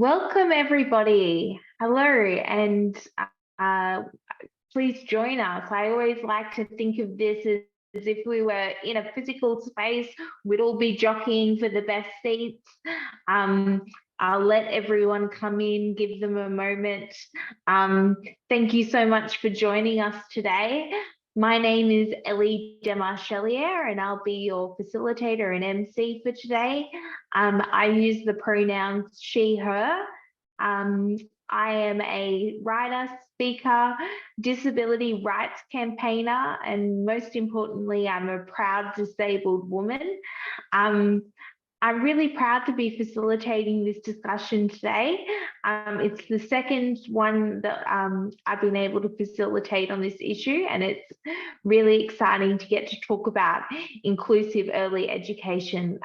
Welcome, everybody. Hello, and uh, please join us. I always like to think of this as if we were in a physical space, we'd all be jockeying for the best seats. Um, I'll let everyone come in, give them a moment. Thank you so much for joining us today. My name is Elly Desmarchelier, and I'll be your facilitator and MC for today. I use the pronouns she, her. I am a writer, speaker, disability rights campaigner, and most importantly, I'm a proud disabled woman. I'm really proud to be facilitating this discussion today. It's the second one that I've been able to facilitate on this issue, and it's really exciting to get to talk about inclusive early education,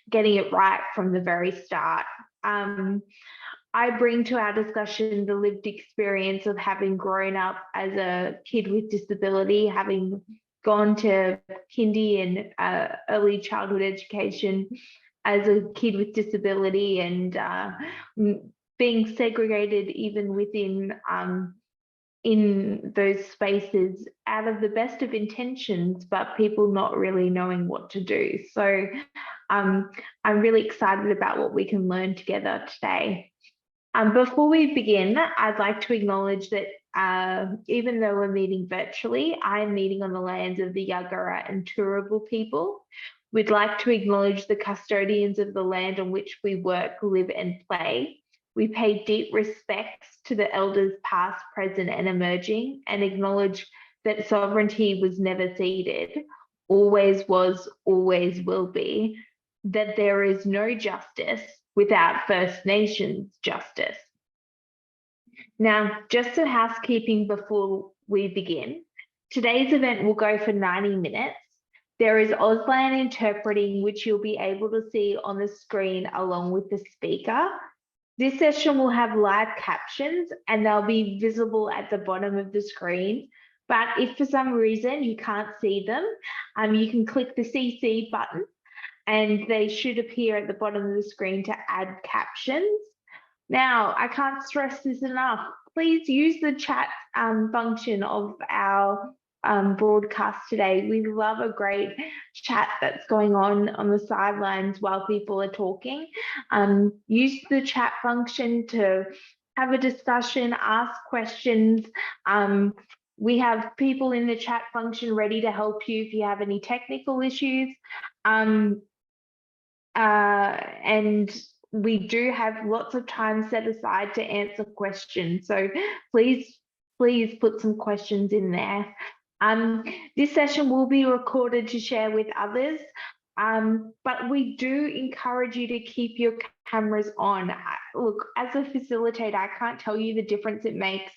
getting it right from the very start. I bring to our discussion the lived experience of having grown up as a kid with disability, having gone to kindy and early childhood education as a kid with disability, and being segregated even within in those spaces out of the best of intentions, but people not really knowing what to do. So I'm really excited about what we can learn together today. Before we begin, I'd like to acknowledge that even though we're meeting virtually, I'm meeting on the lands of the Yagara and Turrbal people. We'd like to acknowledge the custodians of the land on which we work, live and play. We pay deep respects to the elders past, present and emerging, and acknowledge that sovereignty was never ceded, always was, always will be, that there is no justice without First Nations justice. Now, just some housekeeping before we begin. Today's event will go for 90 minutes. There is Auslan interpreting, which you'll be able to see on the screen along with the speaker. This session will have live captions and they'll be visible at the bottom of the screen. But if for some reason you can't see them, you can click the CC button and they should appear at the bottom of the screen to add captions. Now, I can't stress this enough. Please use the chat function of our broadcast today. We love a great chat that's going on the sidelines while people are talking. Use the chat function to have a discussion, ask questions. We have people in the chat function ready to help you if you have any technical issues. And we do have lots of time set aside to answer questions. So please put some questions in there. This session will be recorded to share with others, but we do encourage you to keep your cameras on. Look, as a facilitator, I can't tell you the difference it makes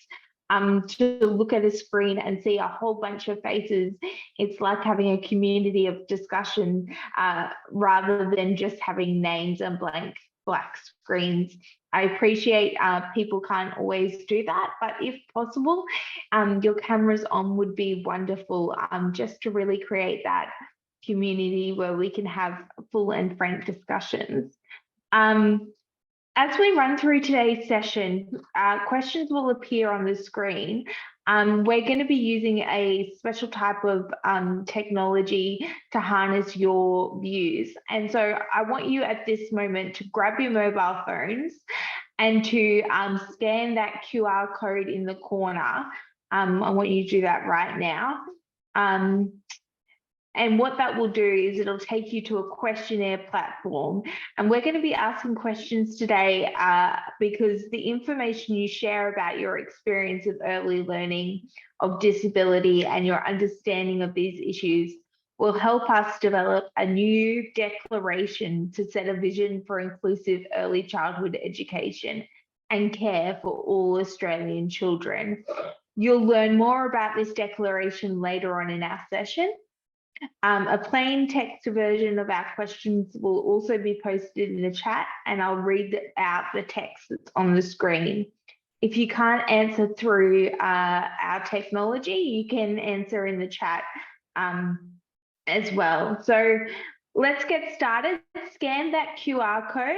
to look at a screen and see a whole bunch of faces. It's like having a community of discussion rather than just having names and black screens. I appreciate people can't always do that, but if possible, your cameras on would be wonderful, just to really create that community where we can have full and frank discussions. As we run through today's session, questions will appear on the screen. We're going to be using a special type of technology to harness your views. And so I want you at this moment to grab your mobile phones and to scan that QR code in the corner. I want you to do that right now. And what that will do is it'll take you to a questionnaire platform. And we're going to be asking questions today because the information you share about your experience of early learning, of disability, and your understanding of these issues will help us develop a new declaration to set a vision for inclusive early childhood education and care for all Australian children. You'll learn more about this declaration later on in our session. A plain text version of our questions will also be posted in the chat, and I'll read out the text that's on the screen. If you can't answer through our technology, you can answer in the chat as well. So let's get started. Scan that QR code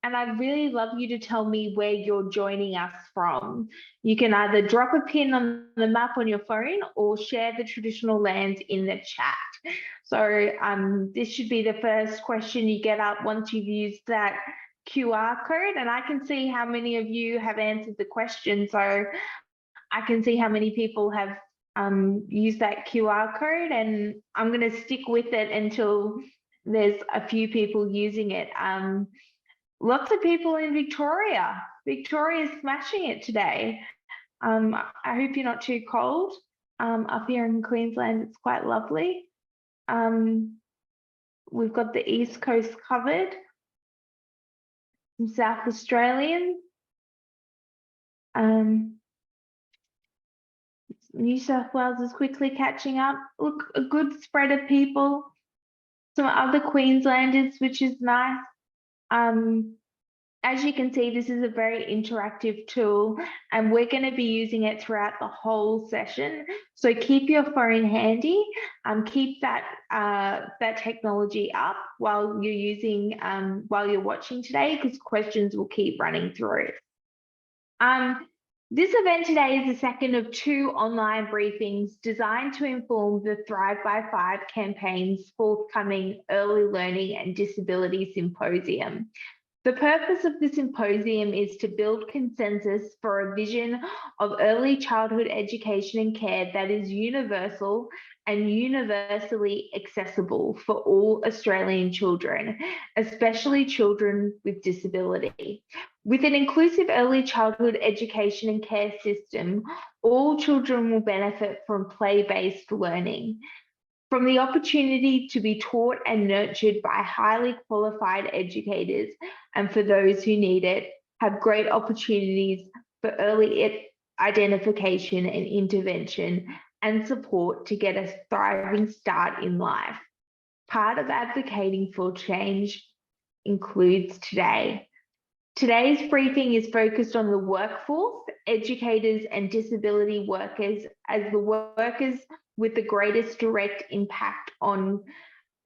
And I'd really love you to tell me where you're joining us from. You can either drop a pin on the map on your phone or share the traditional lands in the chat. So this should be the first question you get up once you've used that QR code, and I can see how many of you have answered the question. So I can see how many people have used that QR code, and I'm going to stick with it until there's a few people using it. Lots of people in Victoria. Victoria's smashing it today. I hope you're not too cold. Up here in Queensland, it's quite lovely. We've got the East Coast covered. Some South Australian. New South Wales is quickly catching up. Look, a good spread of people. Some other Queenslanders, which is nice. As you can see, this is a very interactive tool, and we're going to be using it throughout the whole session. So keep your phone handy, keep that that technology up while you're using while you're watching today, because questions will keep running through. This event today is the second of 2 online briefings designed to inform the Thrive by 5 campaign's forthcoming Early Learning and Disability Symposium. The purpose of the symposium is to build consensus for a vision of early childhood education and care that is universal and universally accessible for all Australian children, especially children with disability. With an inclusive early childhood education and care system, all children will benefit from play-based learning. From the opportunity to be taught and nurtured by highly qualified educators, and for those who need it, have great opportunities for early identification and intervention and support to get a thriving start in life. Part of advocating for change includes today. Today's briefing is focused on the workforce, educators and disability workers as the workers with the greatest direct impact on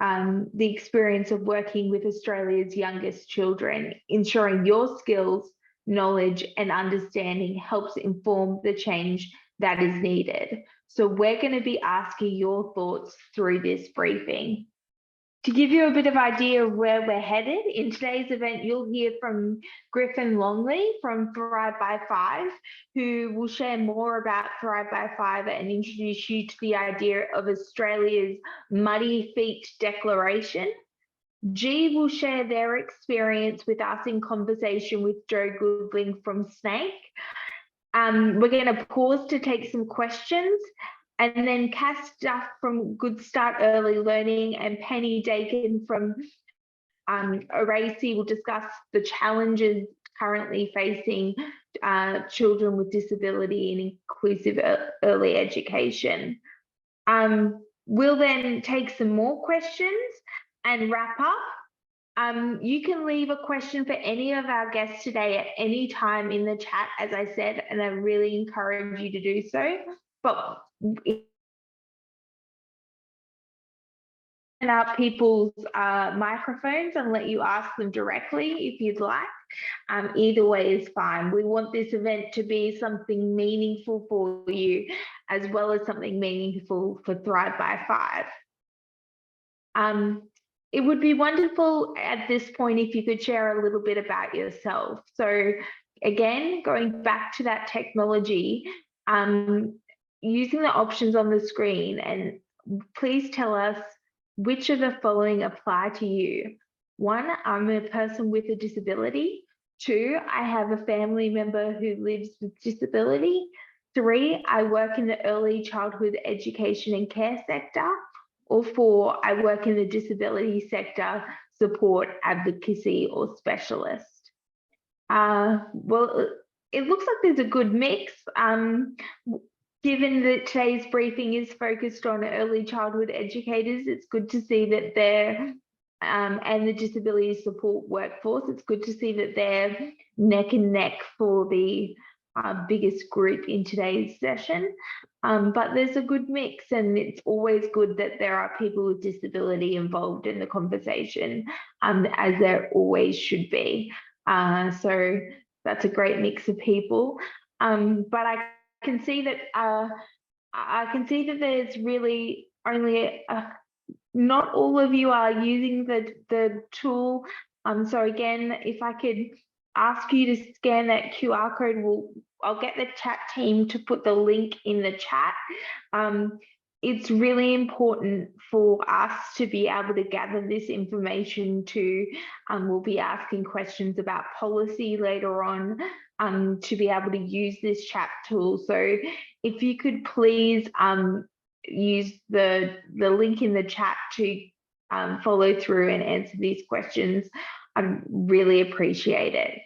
the experience of working with Australia's youngest children, ensuring your skills, knowledge and understanding helps inform the change that is needed. So we're going to be asking your thoughts through this briefing. To give you a bit of idea of where we're headed, in today's event, you'll hear from Griffin Longley from Thrive by 5, who will share more about Thrive by 5 and introduce you to the idea of Australia's Muddy Feet Declaration. G will share their experience with us in conversation with Joe Goodling from SNAKE. We're going to pause to take some questions. And then Cass Duff from Good Start Early Learning and Penny Dakin from ORACE will discuss the challenges currently facing children with disability in inclusive early education. We'll then take some more questions and wrap up. You can leave a question for any of our guests today at any time in the chat, as I said, and I really encourage you to do so. But out people's microphones and let you ask them directly if you'd like. Either way is fine. We want this event to be something meaningful for you, as well as something meaningful for Thrive by 5. It would be wonderful at this point if you could share a little bit about yourself. So again, going back to that technology, using the options on the screen, and please tell us which of the following apply to you. 1, I'm a person with a disability. 2, I have a family member who lives with disability. 3, I work in the early childhood education and care sector. Or 4, I work in the disability sector, support, advocacy, or specialist. Well, it looks like there's a good mix. Given that today's briefing is focused on early childhood educators, it's good to see that they're, and the disability support workforce, it's good to see that they're neck and neck for the biggest group in today's session. But there's a good mix, and it's always good that there are people with disability involved in the conversation, as there always should be. So that's a great mix of people. But I can see that there's really only not all of you are using the tool. So again, if I could ask you to scan that QR code, I'll get the chat team to put the link in the chat. It's really important for us to be able to gather this information too. We'll be asking questions about policy later on to be able to use this chat tool. So if you could please use the link in the chat to follow through and answer these questions, I'd really appreciate it.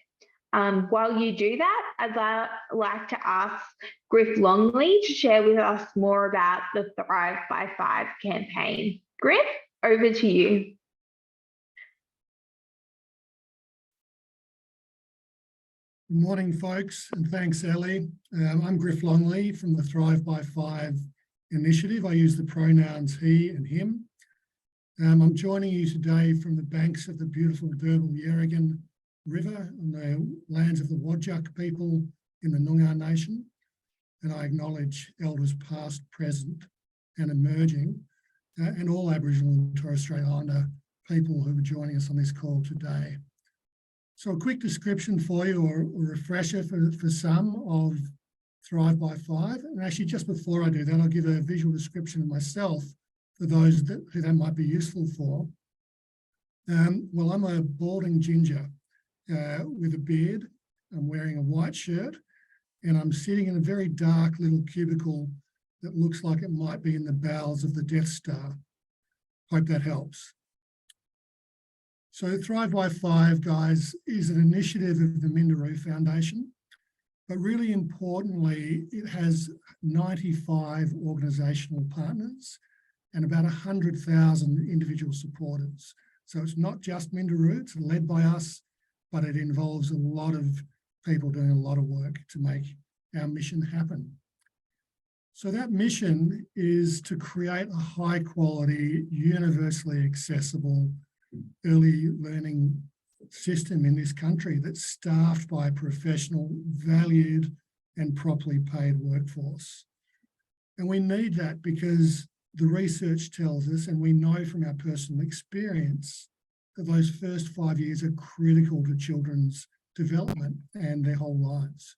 While you do that, I'd like to ask Griff Longley to share with us more about the Thrive by 5 campaign. Griff, over to you. Good morning, folks, and thanks, Elly. I'm Griff Longley from the Thrive by 5 initiative. I use the pronouns he and him. I'm joining you today from the banks of the beautiful Derbarl-Yerrigan River on the lands of the Whadjuk people in the Noongar Nation, and I acknowledge elders past, present and emerging, and all Aboriginal and Torres Strait Islander people who are joining us on this call today. So a quick description for you, or a refresher for some of Thrive by 5. And actually, just before I do that, I'll give a visual description of myself for those who that might be useful for. Well, I'm a balding ginger with a beard. I'm wearing a white shirt, and I'm sitting in a very dark little cubicle that looks like it might be in the bowels of the Death Star. Hope that helps. So Thrive by 5, guys, is an initiative of the Minderoo Foundation, but really importantly, it has 95 organisational partners and about 100,000 individual supporters. So it's not just Minderoo, it's led by us, but it involves a lot of people doing a lot of work to make our mission happen. So that mission is to create a high quality, universally accessible early learning system in this country that's staffed by a professional, valued and properly paid workforce. And we need that because the research tells us, and we know from our personal experience, that those first 5 years are critical to children's development and their whole lives.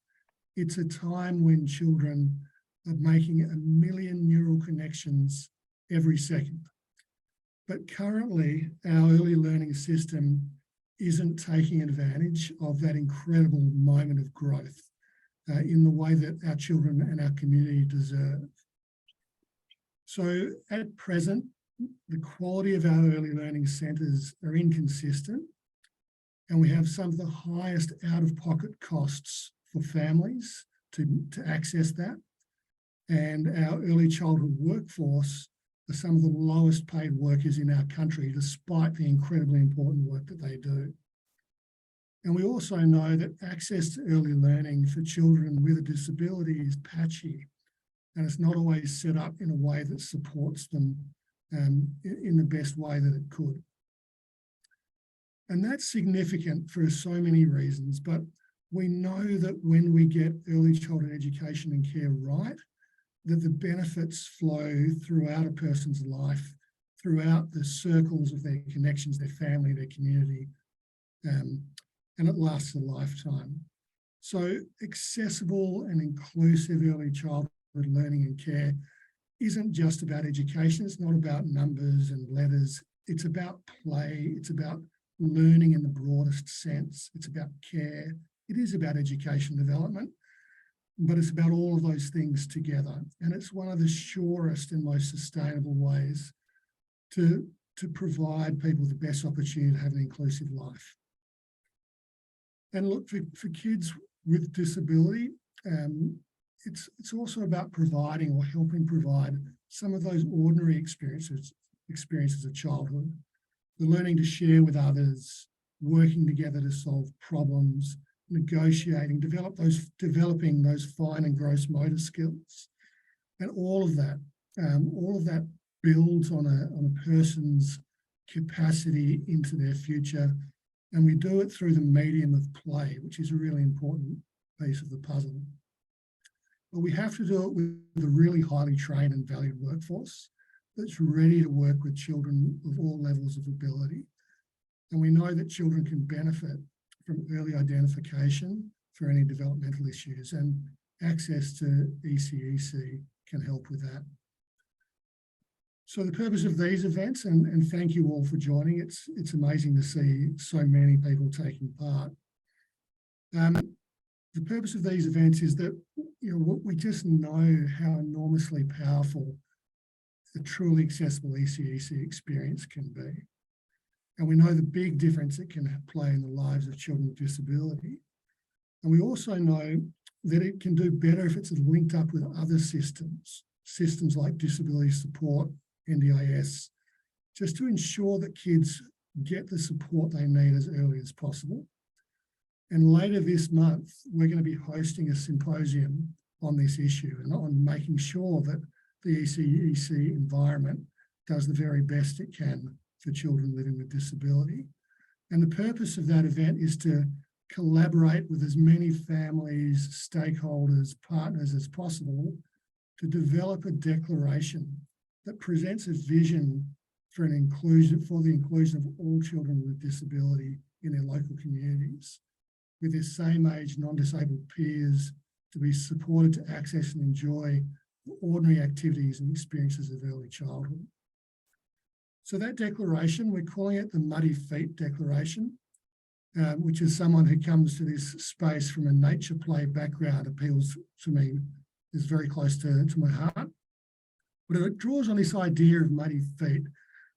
It's a time when children are making 1 million neural connections every second. But currently, our early learning system isn't taking advantage of that incredible moment of growth in the way that our children and our community deserve. So at present, the quality of our early learning centres are inconsistent, and we have some of the highest out-of-pocket costs for families to access that. And our early childhood workforce are some of the lowest paid workers in our country, despite the incredibly important work that they do. And we also know that access to early learning for children with a disability is patchy, and it's not always set up in a way that supports them in the best way that it could. And that's significant for so many reasons, but we know that when we get early childhood education and care right, that the benefits flow throughout a person's life, throughout the circles of their connections, their family, their community, and it lasts a lifetime. So accessible and inclusive early childhood learning and care isn't just about education. It's not about numbers and letters. It's about play. It's about learning in the broadest sense. It's about care. It is about education development, but it's about all of those things together. And it's one of the surest and most sustainable ways to provide people the best opportunity to have an inclusive life. And look, for kids with disability, it's also about providing or helping provide some of those ordinary experiences of childhood, the learning to share with others, working together to solve problems, negotiating, developing those fine and gross motor skills. And all of that builds on a person's capacity into their future And we do it through the medium of play, which is a really important piece of the puzzle. But we have to do it with a really highly trained and valued workforce that's ready to work with children of all levels of ability. And we know that children can benefit from early identification for any developmental issues, and access to ECEC can help with that. So the purpose of these events, and thank you all for joining, it's amazing to see so many people taking part. The purpose of these events is that, you know, we just know how enormously powerful a truly accessible ECEC experience can be. And we know the big difference it can play in the lives of children with disability. And we also know that it can do better if it's linked up with other systems like disability support, NDIS, just to ensure that kids get the support they need as early as possible. And later this month, we're going to be hosting a symposium on this issue and on making sure that the ECEC environment does the very best it can for children living with disability. And the purpose of that event is to collaborate with as many families, stakeholders, partners as possible to develop a declaration that presents a vision for the inclusion of all children with disability in their local communities, with their same age non-disabled peers, to be supported to access and enjoy ordinary activities and experiences of early childhood. So that declaration, we're calling it the Muddy Feet Declaration, which is someone who comes to this space from a nature play background, appeals to me, is very close to my heart. But it draws on this idea of muddy feet,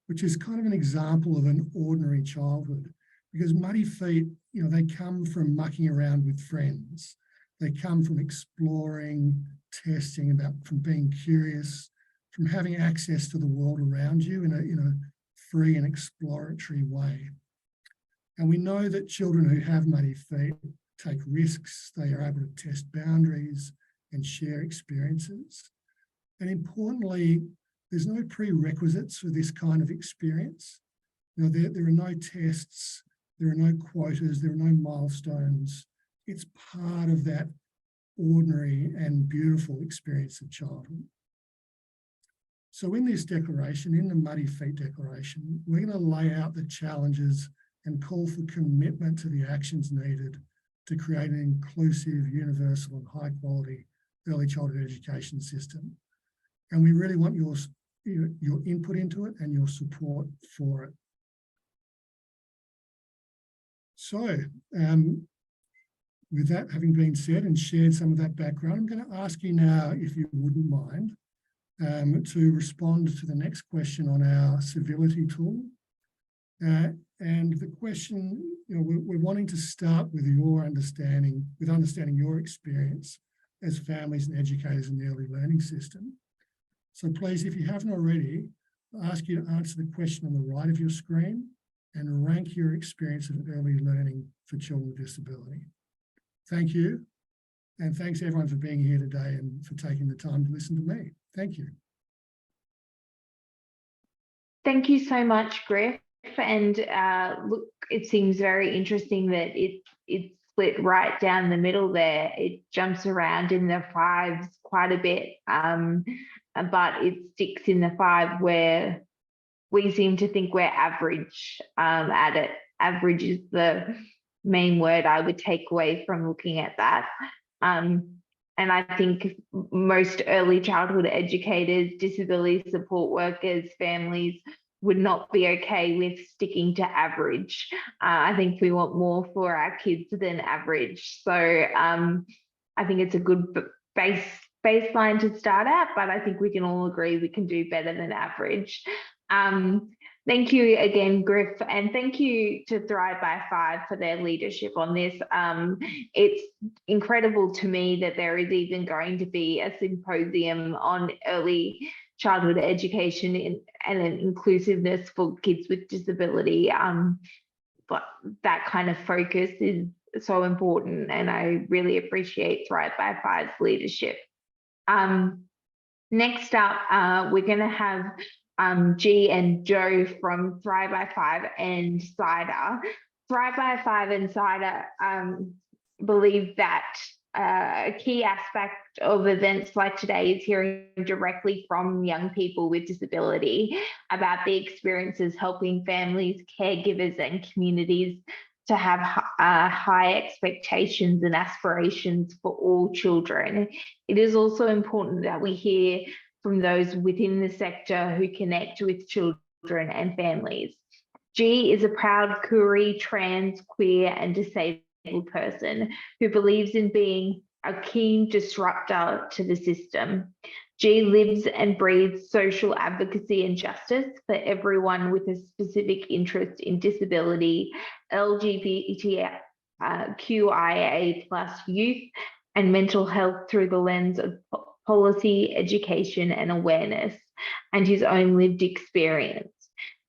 which is kind of an example of an ordinary childhood, because muddy feet, you know, they come from mucking around with friends. They come from exploring, testing, from being curious, from having access to the world around you in a free and exploratory way. And we know that children who have muddy feet take risks. They are able to test boundaries and share experiences. And importantly, there's no prerequisites for this kind of experience. You know, there are no tests, there are no quotas, there are no milestones. It's part of that ordinary and beautiful experience of childhood. So in this declaration, in the Muddy Feet Declaration, we're going to lay out the challenges and call for commitment to the actions needed to create an inclusive, universal and high quality early childhood education system. And we really want your input into it and your support for it. So with that having been said and shared some of that background, I'm going to ask you now, if you wouldn't mind, to respond to the next question on our civility tool. And the question, you know, we're wanting to start with your understanding your experience as families and educators in the early learning system. So please, if you haven't already, I'll ask you to answer the question on the right of your screen and rank your experience of early learning for children with disability. Thank you. And thanks everyone for being here today and for taking the time to listen to me. Thank you. Thank you so much, Griff. And look, it seems very interesting that it's split right down the middle there. It jumps around in the fives quite a bit, but it sticks in the five where we seem to think we're average at it. Average is the main word I would take away from looking at that. And I think most early childhood educators, disability support workers, families would not be okay with sticking to average. I think we want more for our kids than average. So I think it's a good baseline to start at, but I think we can all agree we can do better than average. Thank you again, Griff, and thank you to Thrive by 5 for their leadership on this. It's incredible to me that there is even going to be a symposium on early childhood education and inclusiveness for kids with disability. But that kind of focus is so important, and I really appreciate Thrive by 5's leadership. Next up, we're going to have G and Joe from Thrive by 5 and Cider. Thrive by 5 Insider believe that a key aspect of events like today is hearing directly from young people with disability about the experiences, helping families, caregivers, and communities to have high expectations and aspirations for all children. It is also important that we hear from those within the sector who connect with children and families. G is a proud Koori, trans, queer, and disabled person who believes in being a keen disruptor to the system. G lives and breathes social advocacy and justice for everyone with a specific interest in disability, LGBTQIA+ youth, and mental health through the lens of policy, education, and awareness, and his own lived experience.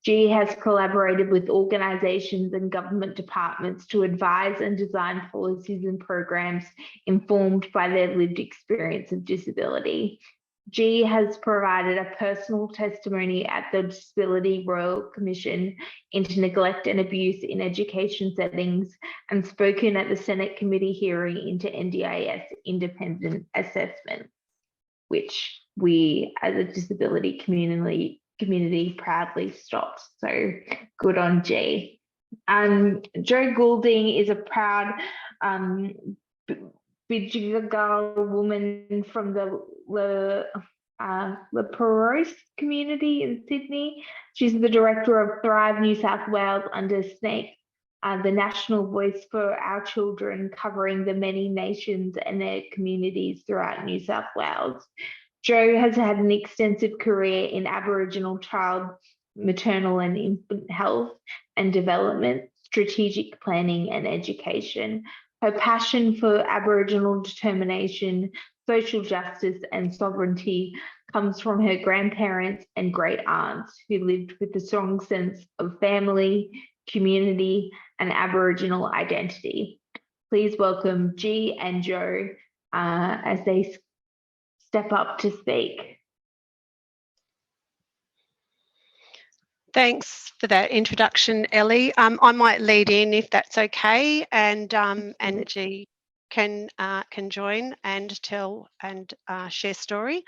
G has collaborated with organisations and government departments to advise and design policies and programs informed by their lived experience of disability. G has provided a personal testimony at the Disability Royal Commission into neglect and abuse in education settings and spoken at the Senate committee hearing into NDIS independent assessment, which we as a disability community proudly stopped. So good on G. Jo Goulding is a proud Bidjigal woman from the La Perouse community in Sydney. She's the director of Thrive New South Wales under SNAKE, the national voice for our children, covering the many nations and their communities throughout New South Wales. Jo has had an extensive career in Aboriginal child, maternal and infant health and development, strategic planning and education. Her passion for Aboriginal determination, social justice and sovereignty comes from her grandparents and great aunts who lived with a strong sense of family, community and Aboriginal identity. Please welcome G and Jo as they step up to speak. Thanks for that introduction, Ellie. I might lead in if that's okay, and G can join and tell and share story.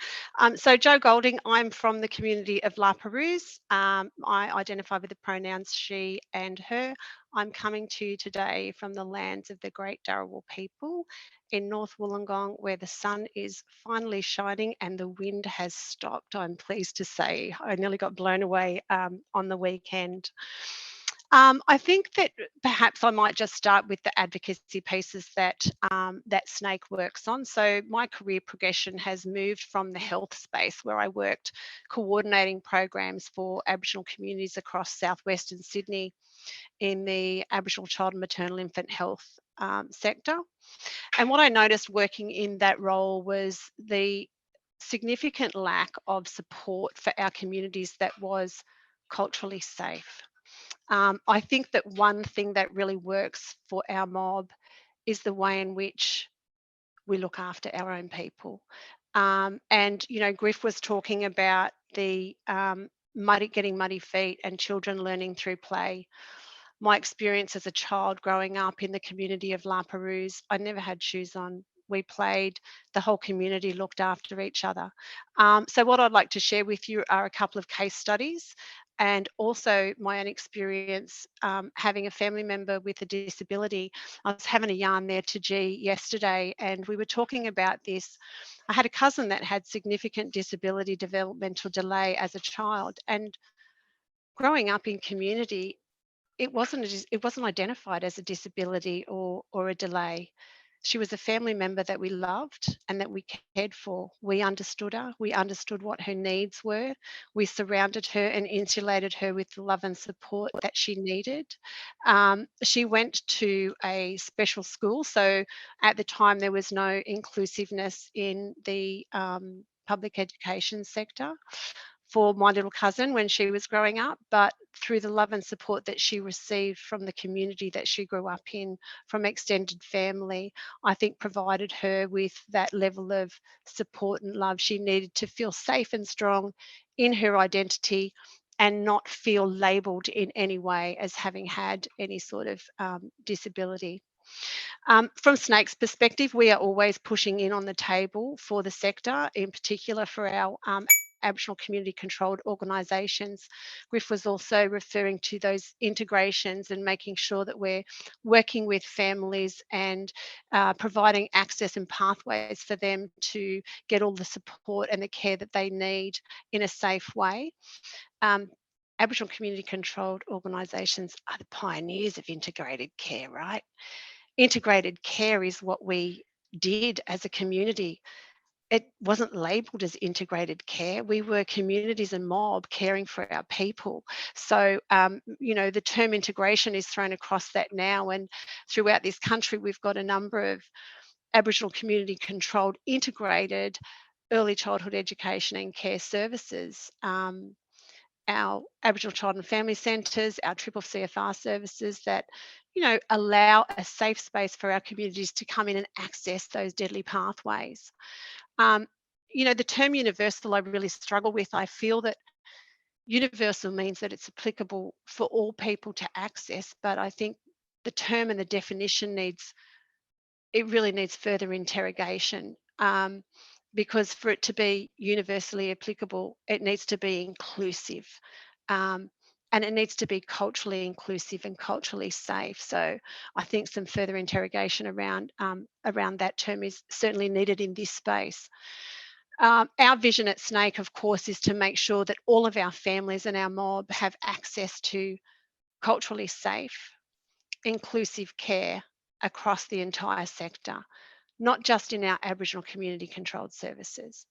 So Jo Goulding, I'm from the community of La Perouse. I identify with the pronouns she and her. I'm coming to you today from the lands of the Great Darawal people in North Wollongong, where the sun is finally shining and the wind has stopped, I'm pleased to say. I nearly got blown away on the weekend. I think that perhaps I might just start with the advocacy pieces that that SNAKE works on. So my career progression has moved from the health space, where I worked coordinating programs for Aboriginal communities across southwestern Sydney in the Aboriginal child and maternal infant health sector. And what I noticed working in that role was the significant lack of support for our communities that was culturally safe. I think that one thing that really works for our mob is the way in which we look after our own people. And, you know, Griff was talking about the getting muddy feet and children learning through play. My experience as a child growing up in the community of La Perouse, I never had shoes on. We played, the whole community looked after each other. So what I'd like to share with you are a couple of case studies and also my own experience having a family member with a disability. I was having a yarn there to G yesterday and we were talking about this. I had a cousin that had significant disability developmental delay as a child, and growing up in community, it wasn't identified as a disability or a delay. She was a family member that we loved and that we cared for. We understood her. We understood what her needs were. We surrounded her and insulated her with the love and support that she needed. She went to a special school. So at the time, there was no inclusiveness in the public education sector for my little cousin when she was growing up, but through the love and support that she received from the community that she grew up in, from extended family, I think provided her with that level of support and love she needed to feel safe and strong in her identity and not feel labelled in any way as having had any sort of disability. From SNAIC's perspective, we are always pushing in on the table for the sector, in particular for our Aboriginal community controlled organisations. Griff was also referring to those integrations and making sure that we're working with families and providing access and pathways for them to get all the support and the care that they need in a safe way. Aboriginal community controlled organisations are the pioneers of integrated care, right? Integrated care is what we did as a community. It wasn't labelled as integrated care. We were communities and mob caring for our people. So, you know, the term integration is thrown across that now, and throughout this country, we've got a number of Aboriginal community controlled integrated early childhood education and care services. Our Aboriginal Child and Family Centres, our triple CFR services that, you know, allow a safe space for our communities to come in and access those deadly pathways. You know, the term universal I really struggle with. I feel that universal means that it's applicable for all people to access, but I think the term and the definition really needs further interrogation. Because for it to be universally applicable, it needs to be inclusive. And it needs to be culturally inclusive and culturally safe. So I think some further interrogation around that term is certainly needed in this space. Our vision at SNAIC, of course, is to make sure that all of our families and our mob have access to culturally safe, inclusive care across the entire sector, not just in our Aboriginal community controlled services,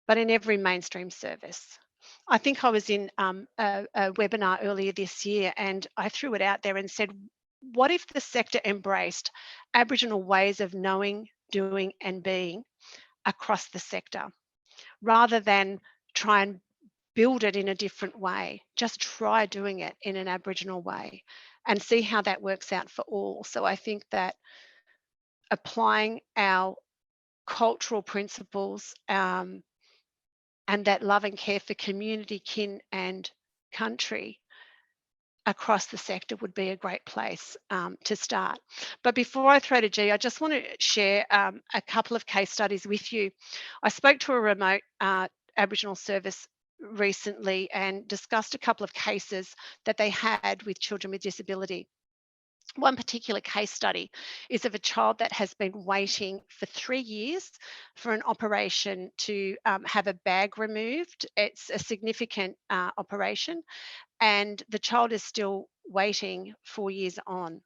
but in every mainstream service. I think I was in a webinar earlier this year, and I threw it out there and said, what if the sector embraced Aboriginal ways of knowing, doing and being across the sector, rather than try and build it in a different way? Just try doing it in an Aboriginal way and see how that works out for all. So I think that applying our cultural principles and that love and care for community, kin and country across the sector would be a great place to start. But before I throw to G, I just want to share a couple of case studies with you. I spoke to a remote Aboriginal service recently and discussed a couple of cases that they had with children with disability. One particular case study is of a child that has been waiting for 3 years for an operation to have a bag removed. It's a significant operation, and the child is still waiting 4 years on.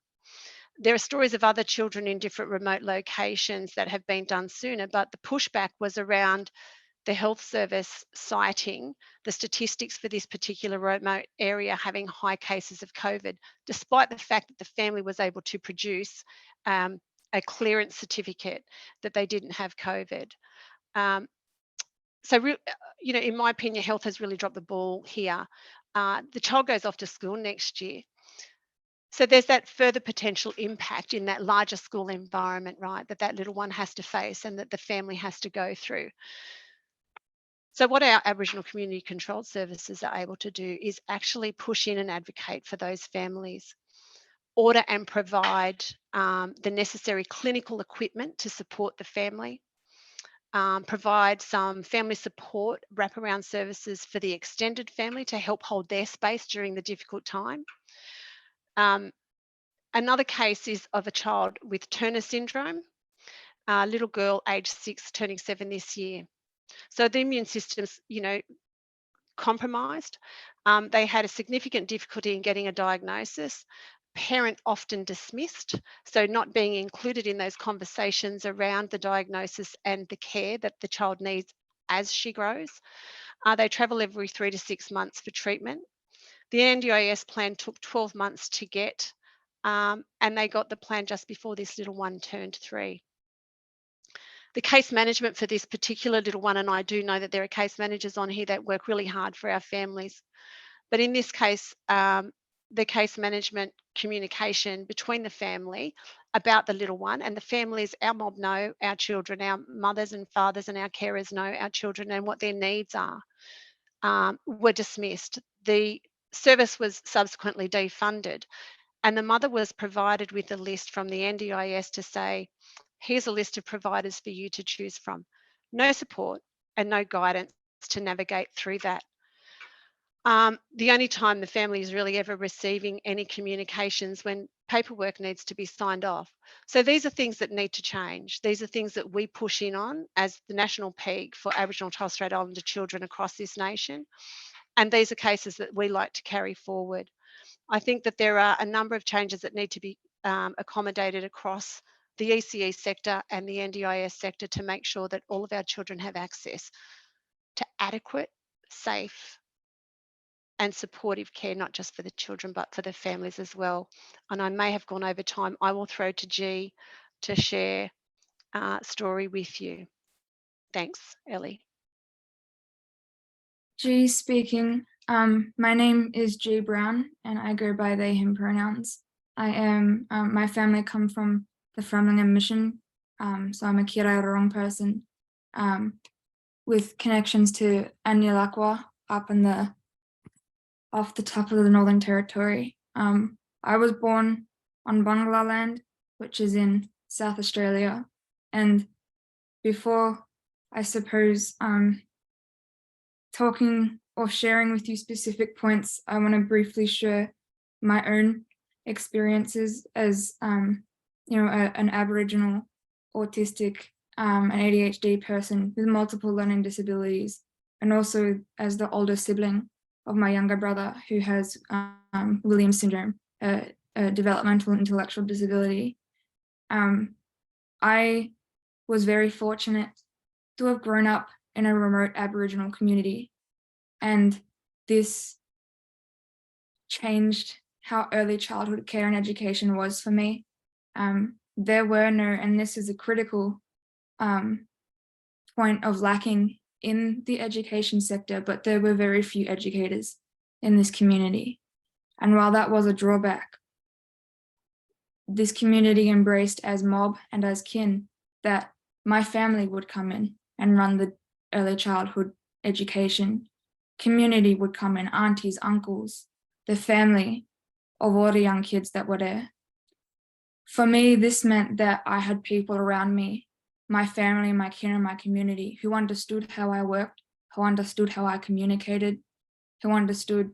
There are stories of other children in different remote locations that have been done sooner, but the pushback was around the health service citing the statistics for this particular remote area having high cases of COVID, despite the fact that the family was able to produce a clearance certificate that they didn't have COVID. So, you know, in my opinion, health has really dropped the ball here. The child goes off to school next year. So there's that further potential impact in that larger school environment, right, that little one has to face and that the family has to go through. So what our Aboriginal community controlled services are able to do is actually push in and advocate for those families, order and provide the necessary clinical equipment to support the family, provide some family support, wraparound services for the extended family to help hold their space during the difficult time. Another case is of a child with Turner syndrome, a little girl aged 6, turning 7 this year. So the immune system's, you know, compromised. They had a significant difficulty in getting a diagnosis. Parent often dismissed, so not being included in those conversations around the diagnosis and the care that the child needs as she grows. They travel every 3 to 6 months for treatment. The NDIS plan took 12 months to get, and they got the plan just before this little one turned 3. The case management for this particular little one, and I do know that there are case managers on here that work really hard for our families, but in this case, the case management communication between the family about the little one and the families, our mob know our children, our mothers and fathers and our carers know our children and what their needs are. were dismissed. The service was subsequently defunded, and the mother was provided with a list from the NDIS to say, here's a list of providers for you to choose from. No support and no guidance to navigate through that. The only time the family is really ever receiving any communications when paperwork needs to be signed off. So these are things that need to change. These are things that we push in on as the national peak for Aboriginal and Torres Strait Islander children across this nation. And these are cases that we like to carry forward. I think that there are a number of changes that need to be accommodated across the ECE sector and the NDIS sector to make sure that all of our children have access to adequate, safe, and supportive care, not just for the children, but for the families as well. And I may have gone over time. I will throw to G to share a story with you. Thanks, Elly. G speaking. My name is G Brown and I go by they, him pronouns. I am, my family come from the Framlingham Mission, so I'm a Kirrairarong person with connections to Anyalakwa up in off the top of the Northern Territory. I was born on Bangla land, which is in South Australia. And before, I suppose, talking or sharing with you specific points, I want to briefly share my own experiences as, an Aboriginal, autistic, and ADHD person with multiple learning disabilities, and also as the older sibling of my younger brother who has Williams syndrome, a developmental intellectual disability. I was very fortunate to have grown up in a remote Aboriginal community, and this changed how early childhood care and education was for me. There were no, and this is a critical point of lacking in the education sector, but there were very few educators in this community. And while that was a drawback, this community embraced as mob and as kin that my family would come in and run the early childhood education. Community would come in, aunties, uncles, the family of all the young kids that were there. For me, this meant that I had people around me, my family, my kin, and my community who understood how I worked, who understood how I communicated, who understood,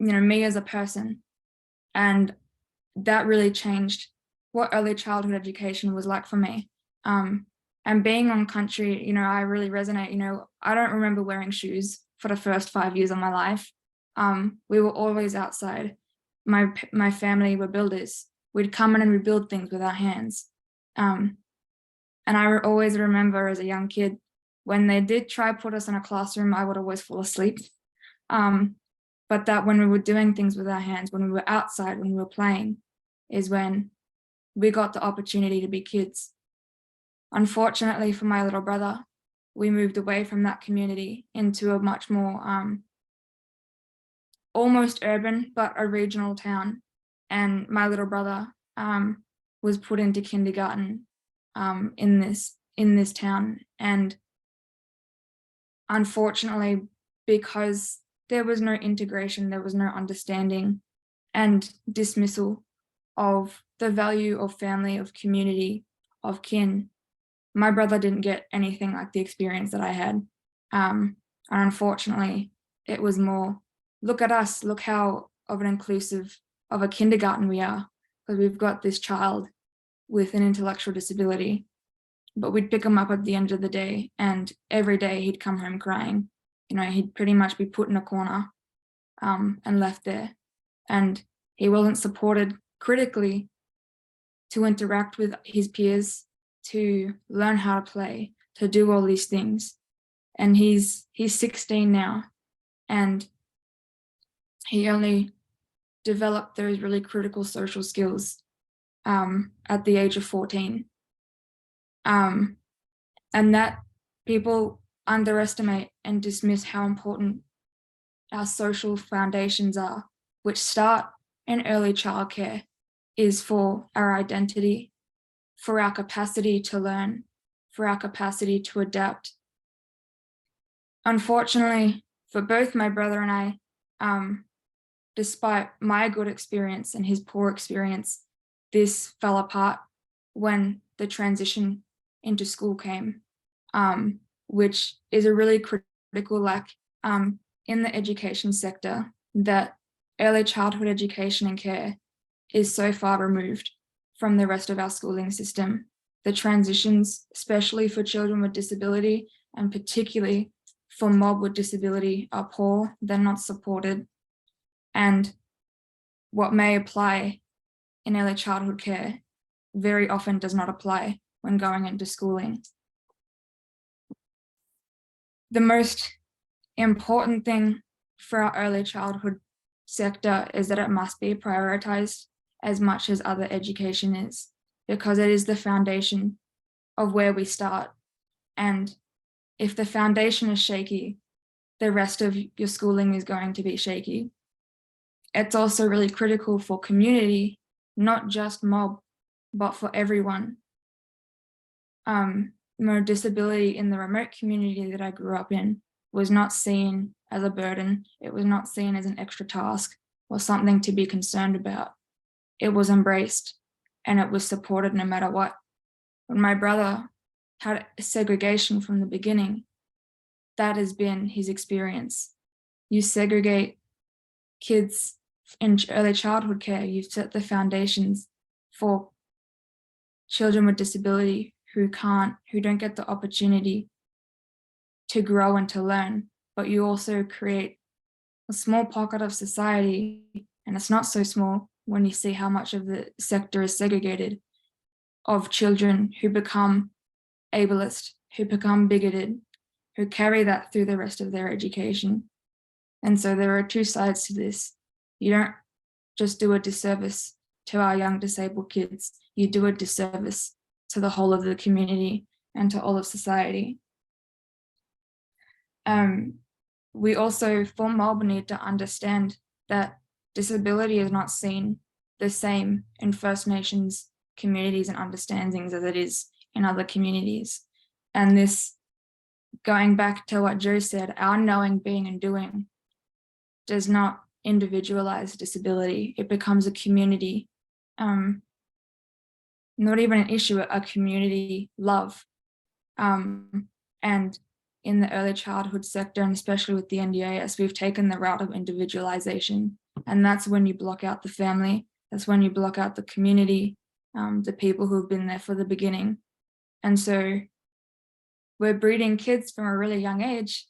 me as a person. And that really changed what early childhood education was like for me. And being on country, I really resonate. I don't remember wearing shoes for the first 5 years of my life. We were always outside. My family were builders. We'd come in and we'd build things with our hands. And I always remember as a young kid, when they did try to put us in a classroom, I would always fall asleep. But that when we were doing things with our hands, when we were outside, when we were playing, is when we got the opportunity to be kids. Unfortunately for my little brother, we moved away from that community into a much more almost urban, but a regional town. And my little brother was put into kindergarten in this town. And unfortunately, because there was no integration, there was no understanding and dismissal of the value of family, of community, of kin, my brother didn't get anything like the experience that I had. And unfortunately, it was more, look at us, look how of an inclusive of a kindergarten we are, because we've got this child with an intellectual disability. But we'd pick him up at the end of the day, and every day he'd come home crying. He'd pretty much be put in a corner and left there. And he wasn't supported critically to interact with his peers, to learn how to play, to do all these things. And he's 16 now, and he only developed those really critical social skills at the age of 14. And that people underestimate and dismiss how important our social foundations are, which start in early childcare, is for our identity, for our capacity to learn, for our capacity to adapt. unfortunately, for both my brother and I, despite my good experience and his poor experience, this fell apart when the transition into school came, which is a really critical lack in the education sector, that early childhood education and care is so far removed from the rest of our schooling system. The transitions, especially for children with disability and particularly for mob with disability, are poor, they're not supported. And what may apply in early childhood care very often does not apply when going into schooling. The most important thing for our early childhood sector is that it must be prioritized as much as other education is, because it is the foundation of where we start. And if the foundation is shaky, the rest of your schooling is going to be shaky. It's also really critical for community, not just mob, but for everyone. Disability in the remote community that I grew up in was not seen as a burden. It was not seen as an extra task or something to be concerned about. It was embraced and it was supported no matter what. When my brother had segregation from the beginning, that has been his experience. You segregate kids in early childhood care, you've set the foundations for children with disability who don't get the opportunity to grow and to learn, but you also create a small pocket of society, and it's not so small when you see how much of the sector is segregated, of children who become ableist, who become bigoted, who carry that through the rest of their education. And so there are two sides to this. You don't just do a disservice to our young disabled kids, you do a disservice to the whole of the community and to all of society. We also, for mob, need to understand that disability is not seen the same in First Nations communities and understandings as it is in other communities. And this, going back to what Joe said, our knowing, being and doing does not individualize disability. It becomes a community, not even an issue, a community love. And in the early childhood sector, and especially with the NDIS, we've taken the route of individualization. And that's when you block out the family, that's when you block out the community, the people who've been there for the beginning. And so we're breeding kids from a really young age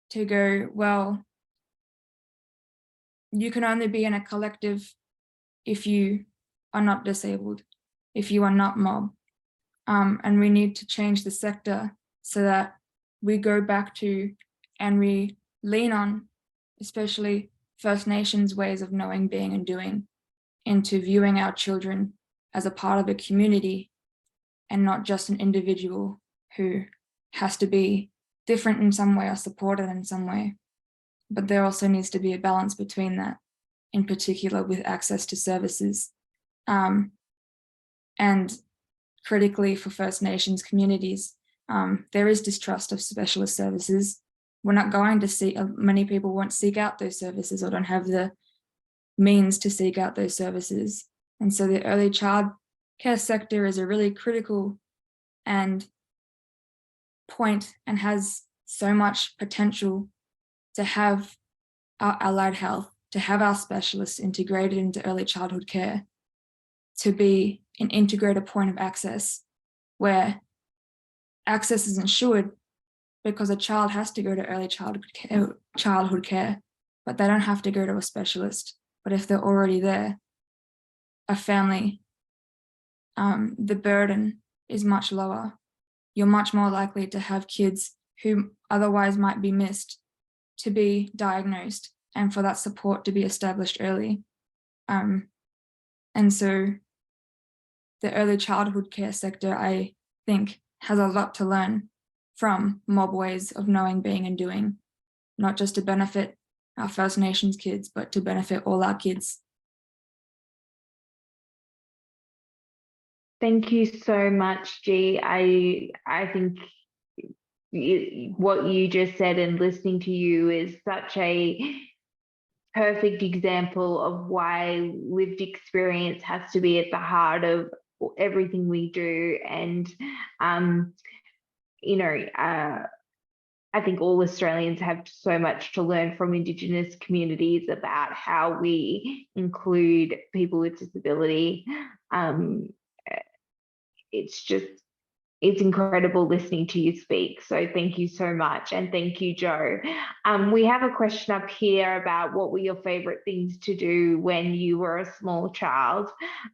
to go, well, you can only be in a collective if you are not disabled, if you are not mob. And we need to change the sector so that we go back to and we lean on, especially First Nations ways of knowing, being and doing, into viewing our children as a part of a community and not just an individual who has to be different in some way or supported in some way. But there also needs to be a balance between that, in particular with access to services. And critically for First Nations communities, there is distrust of specialist services. We're not going to see, many people won't seek out those services or don't have the means to seek out those services. And so the early child care sector is a really critical and point and has so much potential to have our allied health, to have our specialists integrated into early childhood care, to be an integrated point of access where access is ensured because a child has to go to early childhood care, but they don't have to go to a specialist. But if they're already there, a family, the burden is much lower. You're much more likely to have kids who otherwise might be missed to be diagnosed and for that support to be established early. And so the early childhood care sector, I think, has a lot to learn from mob ways of knowing, being and doing, not just to benefit our First Nations kids, but to benefit all our kids. Thank you so much, G. I think what you just said and listening to you is such a perfect example of why lived experience has to be at the heart of everything we do. And, I think all Australians have so much to learn from Indigenous communities about how we include people with disability. It's incredible listening to you speak. So thank you so much. And thank you, Joe. We have a question up here about what were your favorite things to do when you were a small child.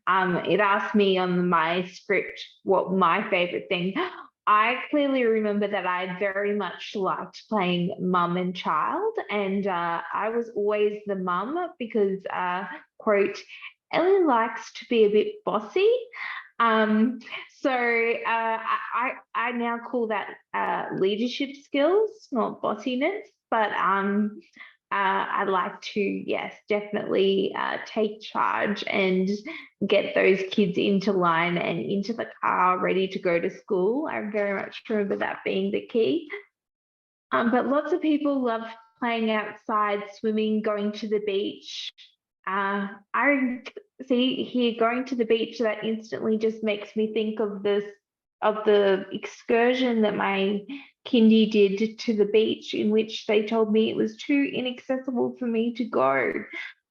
It asked me on my script what my favorite thing. I clearly remember that I very much liked playing mum and child, and I was always the mum because, quote, Elly likes to be a bit bossy. So I now call that leadership skills, not bossiness, but I like to, yes, definitely take charge and get those kids into line and into the car ready to go to school. I very much remember that being the key. But lots of people love playing outside, swimming, going to the beach. I see here going to the beach, that instantly just makes me think of the excursion that my kindy did to the beach, in which they told me it was too inaccessible for me to go.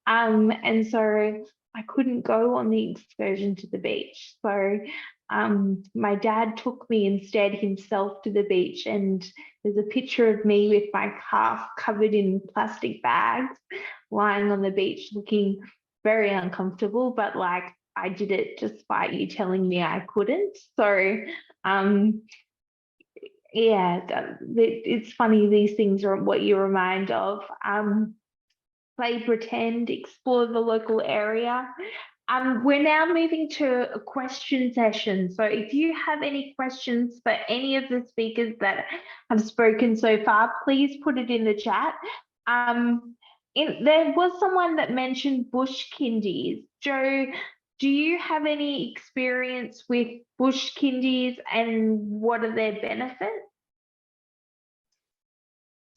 And so I couldn't go on the excursion to the beach. So my dad took me instead himself to the beach, and there's a picture of me with my calf covered in plastic bags lying on the beach looking very uncomfortable, but like I did it despite you telling me I couldn't. So yeah, it's funny, these things are what you remind of. Play pretend, explore the local area. We're now moving to a question session. So if you have any questions for any of the speakers that have spoken so far, please put it in the chat. There was someone that mentioned bush kindies. Joe, do you have any experience with bush kindies, and what are their benefits?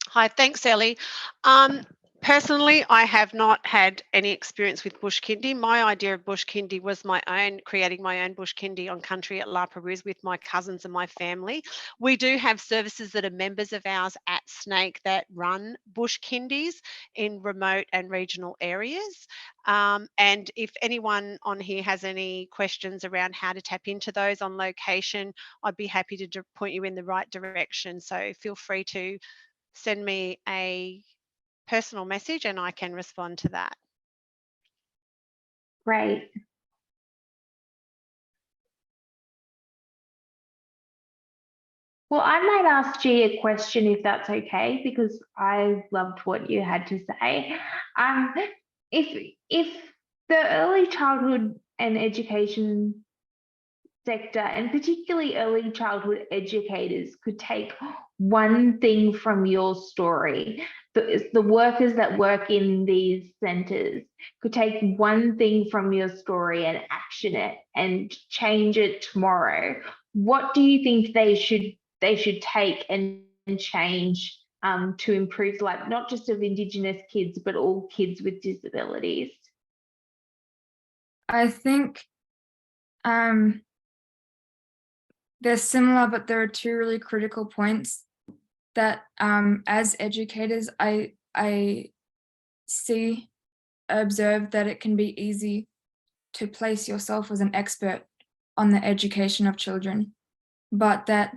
Hi, thanks, Elly. Personally, I have not had any experience with bush kindy. My idea of bush kindy was creating my own bush kindy on country at La Perouse with my cousins and my family. We do have services that are members of ours at Snake that run bush kindies in remote and regional areas. And if anyone on here has any questions around how to tap into those on location, I'd be happy to point you in the right direction. So feel free to send me a personal message and I can respond to that. Great. Well, I might ask G a question if that's okay, because I loved what you had to say. If the early childhood and education sector, and particularly early childhood educators, could take one thing from your story, the workers that work in these centres could take one thing from your story and action it and change it tomorrow, what do you think they should take and change to improve the life, not just of Indigenous kids, but all kids with disabilities? I think they're similar, but there are two really critical points that as educators, I observe that it can be easy to place yourself as an expert on the education of children, but that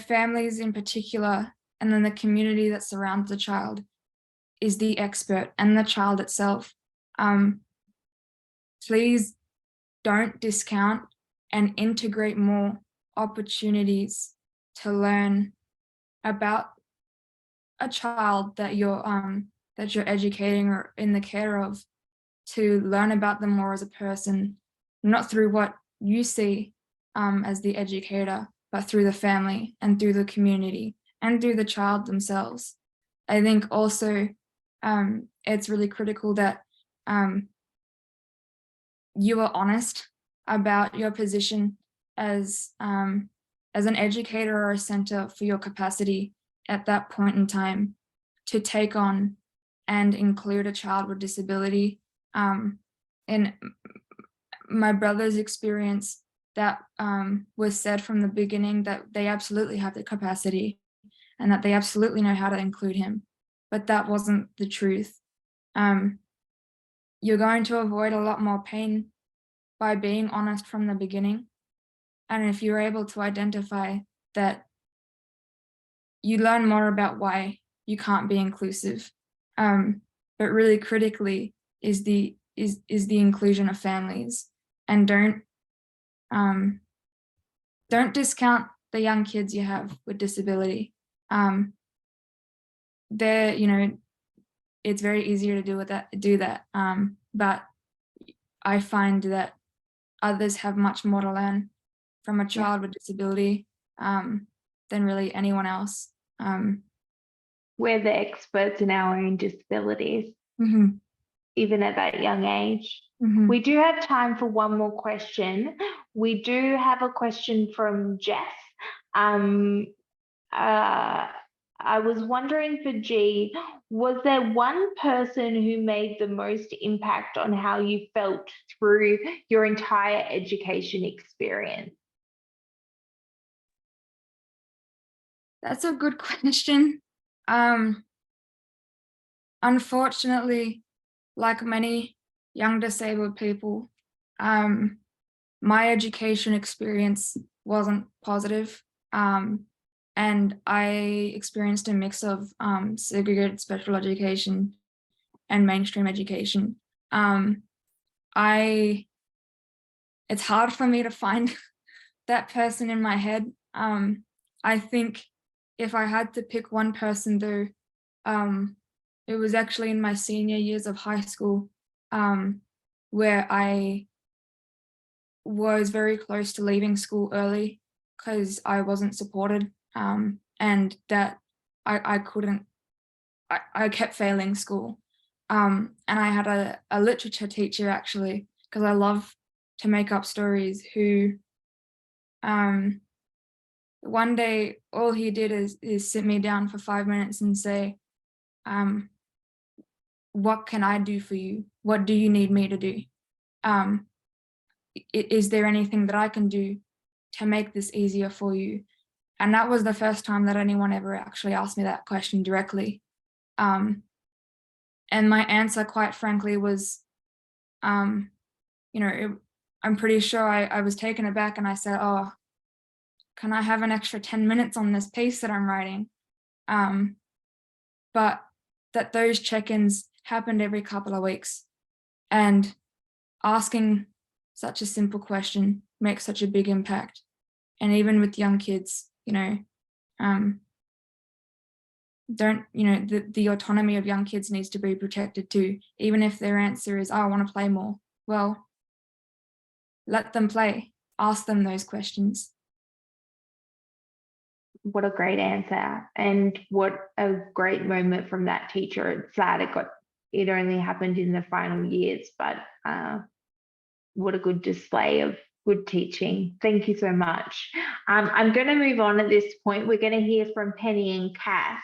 families in particular, and then the community that surrounds the child is the expert, and the child itself. Please don't discount and integrate more opportunities to learn about a child that you're educating or in the care of, to learn about them more as a person, not through what you see as the educator, but through the family and through the community and through the child themselves. I think also it's really critical that you are honest about your position as as an educator or a center for your capacity at that point in time to take on and include a child with disability. In my brother's experience, that was said from the beginning that they absolutely have the capacity and that they absolutely know how to include him, but that wasn't the truth. You're going to avoid a lot more pain by being honest from the beginning. And if you're able to identify that, you learn more about why you can't be inclusive. But really critically is the inclusion of families, and don't discount the young kids you have with disability. They're, you know, it's very easier to do that. But I find that others have much more to learn from a child with disability than really anyone else. We're the experts in our own disabilities, even at that young age. We do have time for one more question. We do have a question from Jess. I was wondering for G, was there one person who made the most impact on how you felt through your entire education experience? That's a good question. Unfortunately, like many young disabled people, my education experience wasn't positive. And I experienced a mix of segregated special education and mainstream education. It's hard for me to find that person in my head. I think if I had to pick one person though, it was actually in my senior years of high school, where I was very close to leaving school early because I wasn't supported. And that I kept failing school. And I had a literature teacher actually, because I love to make up stories, who one day all he did is sit me down for 5 minutes and say, what can I do for you? What do you need me to do? Is there anything that I can do to make this easier for you? And that was the first time that anyone ever actually asked me that question directly. And my answer, quite frankly, was, I'm pretty sure I was taken aback, and I said, oh, can I have an extra 10 minutes on this piece that I'm writing? But that those check-ins happened every couple of weeks, and asking such a simple question makes such a big impact. And even with young kids, the autonomy of young kids needs to be protected too. Even if their answer is, oh, I want to play more. Well, let them play. Ask them those questions. What a great answer, and what a great moment from that teacher. It's sad it only happened in the final years, but what a good display of good teaching. Thank you so much. I'm going to move on at this point. We're going to hear from Penny and Kath.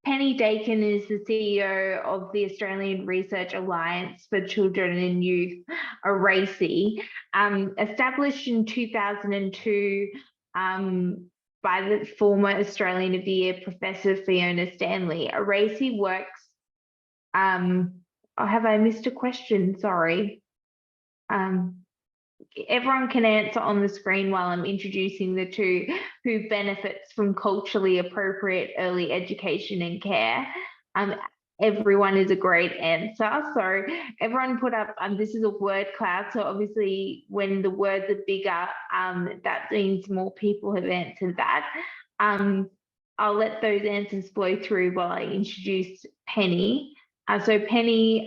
Penny Dakin is the CEO of the Australian Research Alliance for Children and Youth, ARACE, established in 2002 by the former Australian of the Year Professor Fiona Stanley. ARACE works, have I missed a question? Sorry. Everyone can answer on the screen while I'm introducing the two. Who benefits from culturally appropriate early education and care? Everyone is a great answer. So everyone put up, this is a word cloud. So obviously when the words are bigger, that means more people have answered that. I'll let those answers flow through while I introduce Penny. So Penny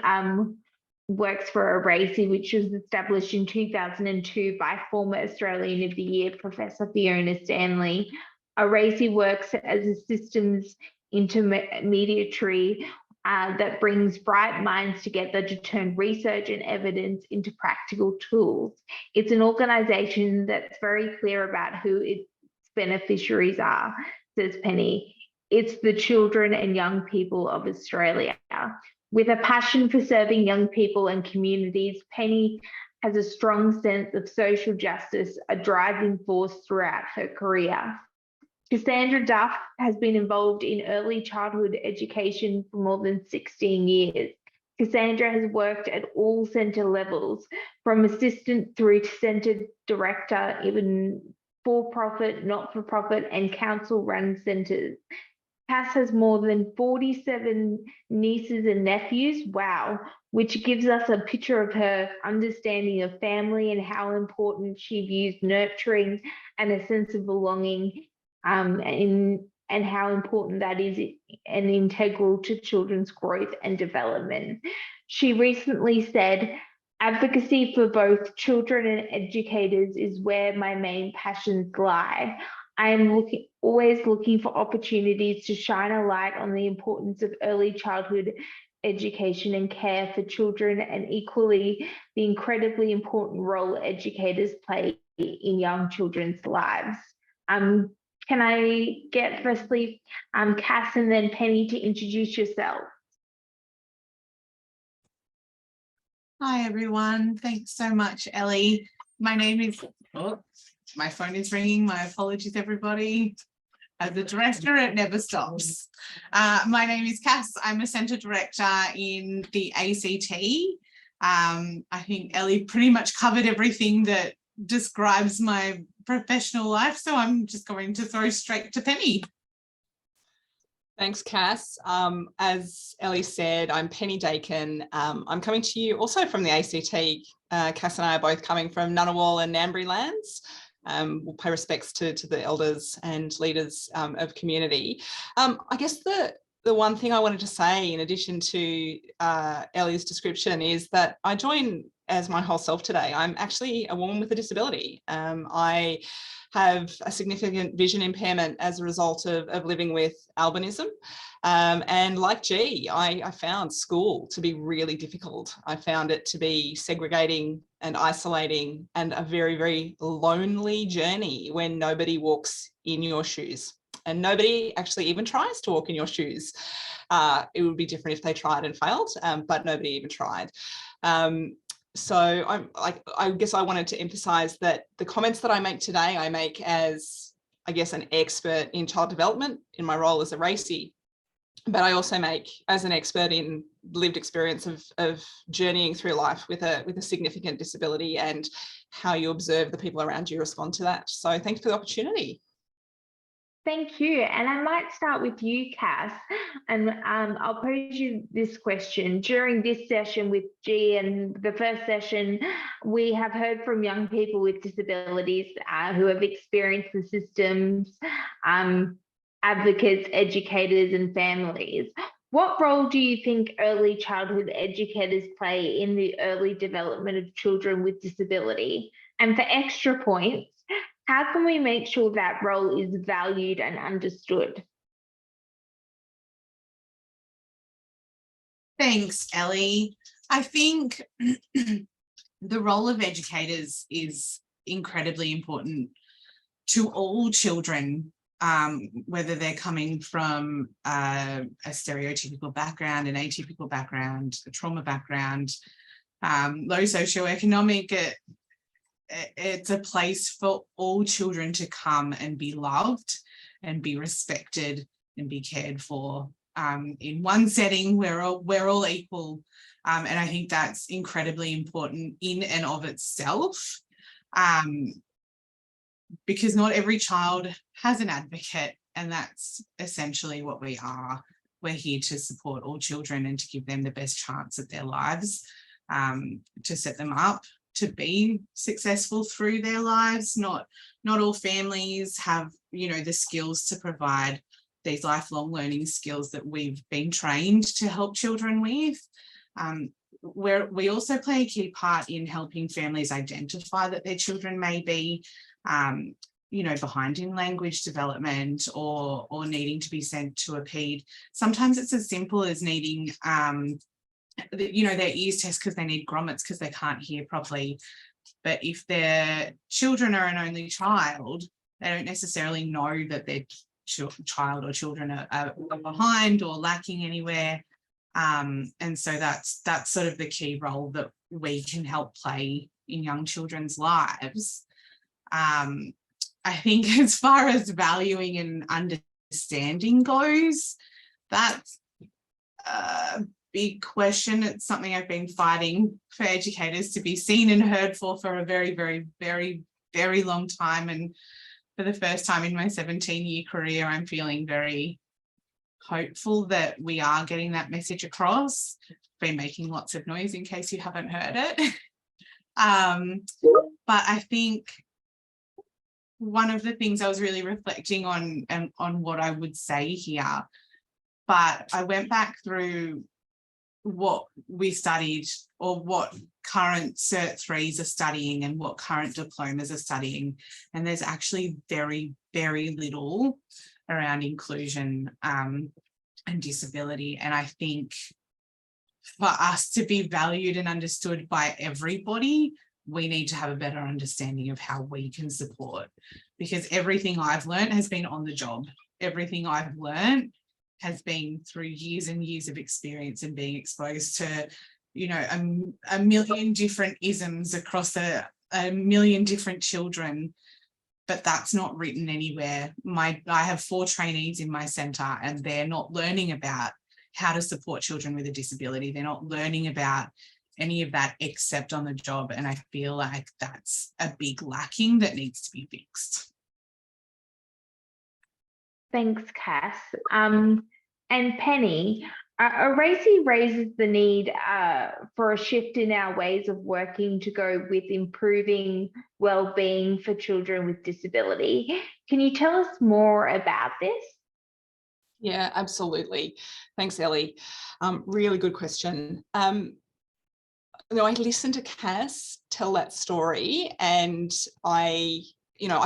works for ARACE, which was established in 2002 by former Australian of the Year Professor Fiona Stanley. ARACE works as a systems intermediary that brings bright minds together to turn research and evidence into practical tools. It's an organisation that's very clear about who its beneficiaries are, says Penny. It's the children and young people of Australia. With a passion for serving young people and communities, Penny has a strong sense of social justice, a driving force throughout her career. Cassandra Duff has been involved in early childhood education for more than 16 years. Cassandra has worked at all centre levels, from assistant through to centre director, even for-profit, not-for-profit and council-run centres. Cass has more than 47 nieces and nephews, wow, which gives us a picture of her understanding of family and how important she views nurturing and a sense of belonging, and how important that is and integral to children's growth and development. She recently said, "Advocacy for both children and educators is where my main passions lie. I am always looking for opportunities to shine a light on the importance of early childhood education and care for children, and equally the incredibly important role educators play in young children's lives." Can I get firstly Cass and then Penny to introduce yourself? Hi everyone, thanks so much, Ellie. My name is, oh, my phone is ringing, my apologies everybody. As a director, it never stops. My name is Cass, I'm a centre director in the ACT. I think Ellie pretty much covered everything that describes my professional life, so I'm just going to throw straight to Penny. Thanks, Cass. As Ellie said, I'm Penny Dakin. I'm coming to you also from the ACT. Cass and I are both coming from Ngunnawal and Ngambri lands. We'll pay respects to the elders and leaders of community. I guess the one thing I wanted to say in addition to Ellie's description is that I join as my whole self today. I'm actually a woman with a disability. I have a significant vision impairment as a result of living with albinism. And like G, I found school to be really difficult. I found it to be segregating and isolating and a very, very lonely journey when nobody walks in your shoes. And nobody actually even tries to walk in your shoes. It would be different if they tried and failed, but nobody even tried. So I guess I wanted to emphasize that the comments that I make today, I make as, I guess, an expert in child development in my role as a RACI, but I also make as an expert in lived experience of journeying through life with a significant disability and how you observe the people around you respond to that. So thanks for the opportunity. Thank you. And I might start with you, Cass, and I'll pose you this question. During this session with G and the first session, we have heard from young people with disabilities who have experienced the systems, advocates, educators, and families. What role do you think early childhood educators play in the early development of children with disability? And for extra points, how can we make sure that role is valued and understood? Thanks, Ellie. I think the role of educators is incredibly important to all children, whether they're coming from a stereotypical background, an atypical background, a trauma background, low socioeconomic. It's a place for all children to come and be loved and be respected and be cared for. In one setting, we're all equal. And I think that's incredibly important in and of itself, because not every child has an advocate, and that's essentially what we are. We're here to support all children and to give them the best chance at their lives, to set them up to be successful through their lives. Not all families have, the skills to provide these lifelong learning skills that we've been trained to help children with. We also play a key part in helping families identify that their children may be, behind in language development or needing to be sent to a PED. Sometimes it's as simple as needing their ears test because they need grommets because they can't hear properly. But if their children are an only child They don't necessarily know that their child or children are behind or lacking anywhere. And so that's sort of the key role that we can help play in young children's lives. I think as far as valuing and understanding goes, that's a big question. It's something I've been fighting for educators to be seen and heard for a very, very, very, very long time. And for the first time in my 17-year career, I'm feeling very hopeful that we are getting that message across. Been making lots of noise in case you haven't heard it. But I think one of the things I was really reflecting on and on what I would say here, but I went back through what we studied or what current Cert 3s are studying and what current diplomas are studying. And there's actually very, very little around inclusion and disability. And I think for us to be valued and understood by everybody, we need to have a better understanding of how we can support, because everything I've learned has been on the job. Everything I've learned has been through years and years of experience and being exposed to, you know, a million different isms across a million different children, but that's not written anywhere. I have 4 trainees in my centre and they're not learning about how to support children with a disability. They're not learning about any of that except on the job. And I feel like that's a big lacking that needs to be fixed. Thanks, Cass. And Penny, RSVP raises the need for a shift in our ways of working to go with improving well-being for children with disability. Can you tell us more about this? Yeah, absolutely. Thanks, Elly. Really good question. I listened to Cass tell that story, and I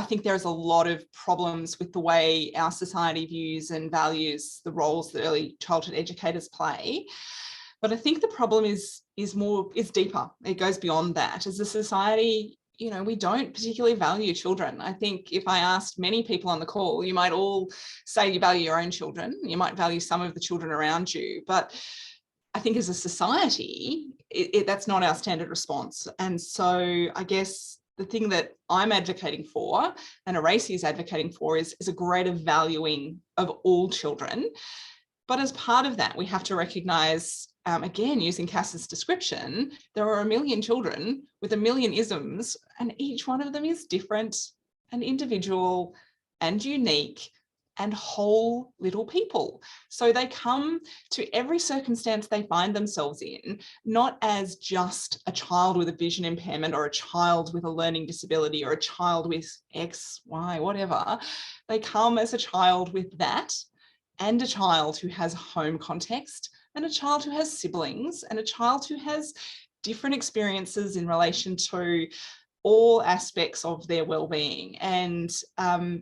think there's a lot of problems with the way our society views and values the roles that early childhood educators play. But I think the problem is deeper. It goes beyond that. As a society, we don't particularly value children. I think if I asked many people on the call, you might all say you value your own children. You might value some of the children around you, but I think as a society, that's not our standard response. And so I guess the thing that I'm advocating for and RSVP is advocating for is a greater valuing of all children. But as part of that, we have to recognise, again, using Cass's description, there are a million children with a million isms, and each one of them is different and individual and unique and whole little people. So they come to every circumstance they find themselves in, not as just a child with a vision impairment or a child with a learning disability or a child with X, Y, whatever. They come as a child with that, and a child who has home context, and a child who has siblings, and a child who has different experiences in relation to all aspects of their well-being. And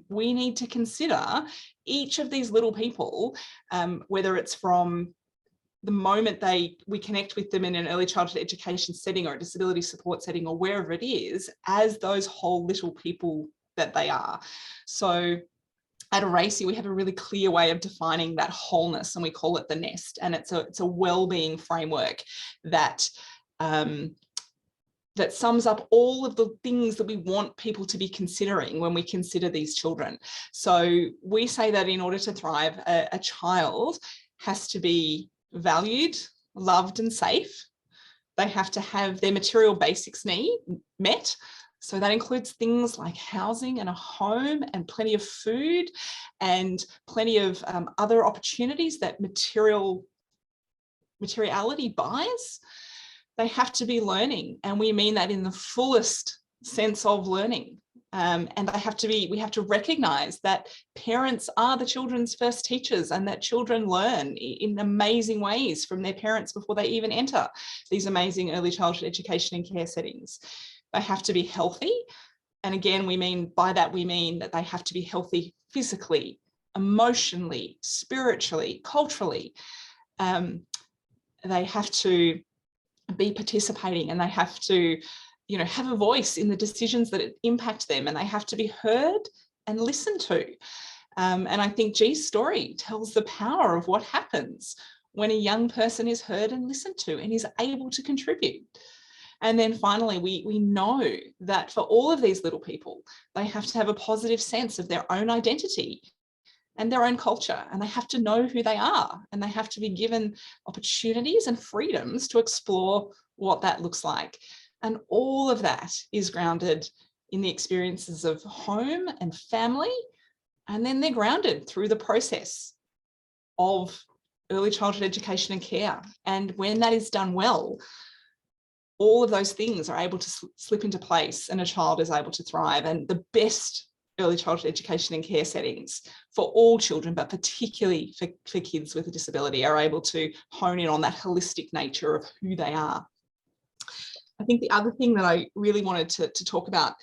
we need to consider each of these little people, whether it's from the moment we connect with them in an early childhood education setting or a disability support setting or wherever it is, as those whole little people that they are. So at RSVP, we have a really clear way of defining that wholeness, and we call it the nest. And it's a well-being framework that that sums up all of the things that we want people to be considering when we consider these children. So we say that in order to thrive, a child has to be valued, loved, and safe. They have to have their material basics met. So that includes things like housing and a home and plenty of food and plenty of other opportunities that materiality buys. They have to be learning, and we mean that in the fullest sense of learning. And we have to recognise that parents are the children's first teachers, and that children learn in amazing ways from their parents before they even enter these amazing early childhood education and care settings. They have to be healthy. And again, we mean that they have to be healthy physically, emotionally, spiritually, culturally. They have to be participating, and they have to, have a voice in the decisions that impact them, and they have to be heard and listened to. And I think G's story tells the power of what happens when a young person is heard and listened to and is able to contribute. And then finally, we know that for all of these little people, they have to have a positive sense of their own identity and their own culture, and they have to know who they are, and they have to be given opportunities and freedoms to explore what that looks like. And all of that is grounded in the experiences of home and family, and then they're grounded through the process of early childhood education and care. And when that is done well, all of those things are able to slip into place and a child is able to thrive. And the best early childhood education and care settings for all children, but particularly for kids with a disability, are able to hone in on that holistic nature of who they are. I think the other thing that I really wanted to talk about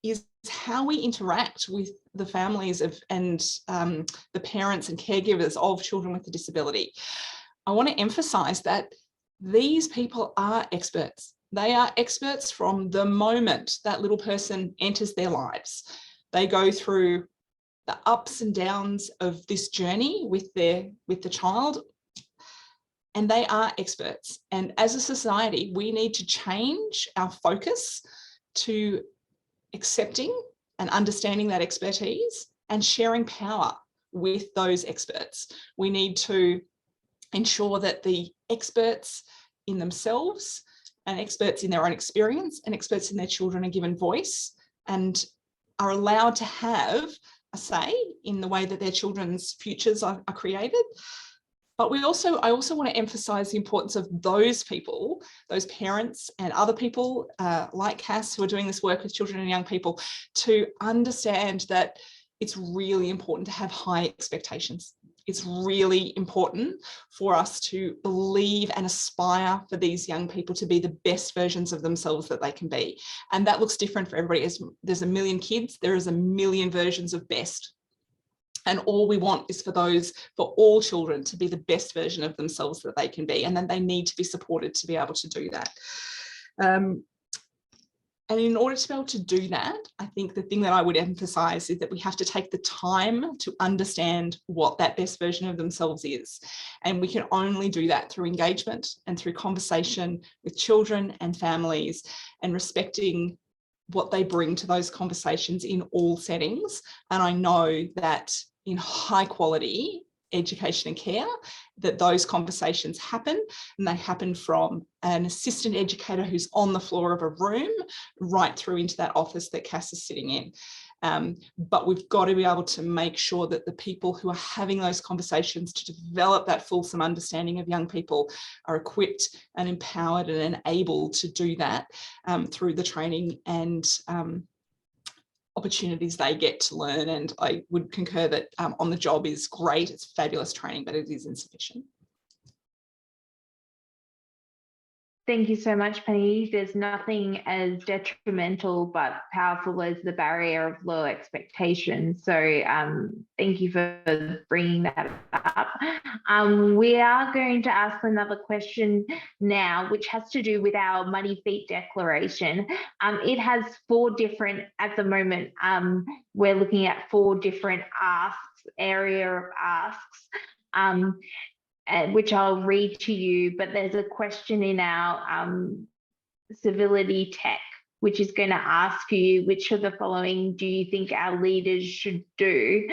is how we interact with the families and the parents and caregivers of children with a disability. I want to emphasize that these people are experts. They are experts from the moment that little person enters their lives. They go through the ups and downs of this journey with the child, and they are experts. And as a society, we need to change our focus to accepting and understanding that expertise and sharing power with those experts. We need to ensure that the experts in themselves and experts in their own experience and experts in their children are given voice and are allowed to have a say in the way that their children's futures are created. But I also want to emphasize the importance of those people, those parents and other people like Cass who are doing this work with children and young people, to understand that it's really important to have high expectations. It's really important for us to believe and aspire for these young people to be the best versions of themselves that they can be. And that looks different for everybody. As there's a million kids, there is a million versions of best. And all we want is for all children to be the best version of themselves that they can be. And then they need to be supported to be able to do that. And in order to be able to do that, I think the thing that I would emphasize is that we have to take the time to understand what that best version of themselves is. And we can only do that through engagement and through conversation with children and families, and respecting what they bring to those conversations in all settings. And I know that in high quality education and care, that those conversations happen, and they happen from an assistant educator who's on the floor of a room right through into that office that Cass is sitting in. But we've got to be able to make sure that the people who are having those conversations to develop that fulsome understanding of young people are equipped and empowered and able to do that through the training and opportunities they get to learn. And I would concur that on the job is great, it's fabulous training, but it is insufficient. Thank you so much, Penny. There's nothing as detrimental but powerful as the barrier of low expectations. So thank you for bringing that up. We are going to ask another question now, which has to do with our Money Feet declaration. It has 4 different, at the moment, we're looking at 4 different asks, area of asks. Which I'll read to you, but there's a question in our civility tech, which is going to ask you, which of the following do you think our leaders should do?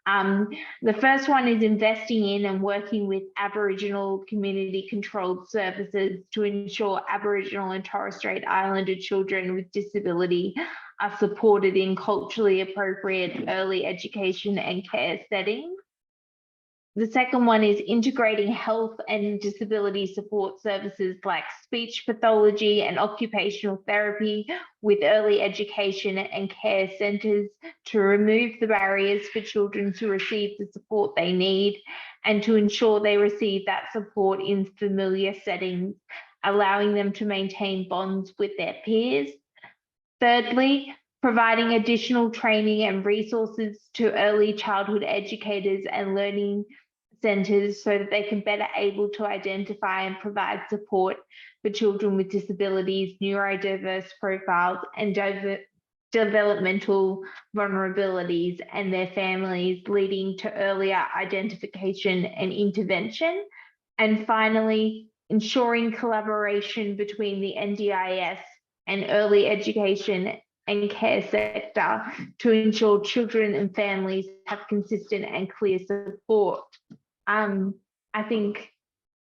The first one is investing in and working with Aboriginal community-controlled services to ensure Aboriginal and Torres Strait Islander children with disability are supported in culturally appropriate early education and care settings. The second one is integrating health and disability support services like speech pathology and occupational therapy with early education and care centres to remove the barriers for children to receive the support they need and to ensure they receive that support in familiar settings, allowing them to maintain bonds with their peers. Thirdly, providing additional training and resources to early childhood educators and learning centres so that they can better able to identify and provide support for children with disabilities, neurodiverse profiles and developmental vulnerabilities and their families, leading to earlier identification and intervention. And finally, ensuring collaboration between the NDIS and early education and care sector to ensure children and families have consistent and clear support. I think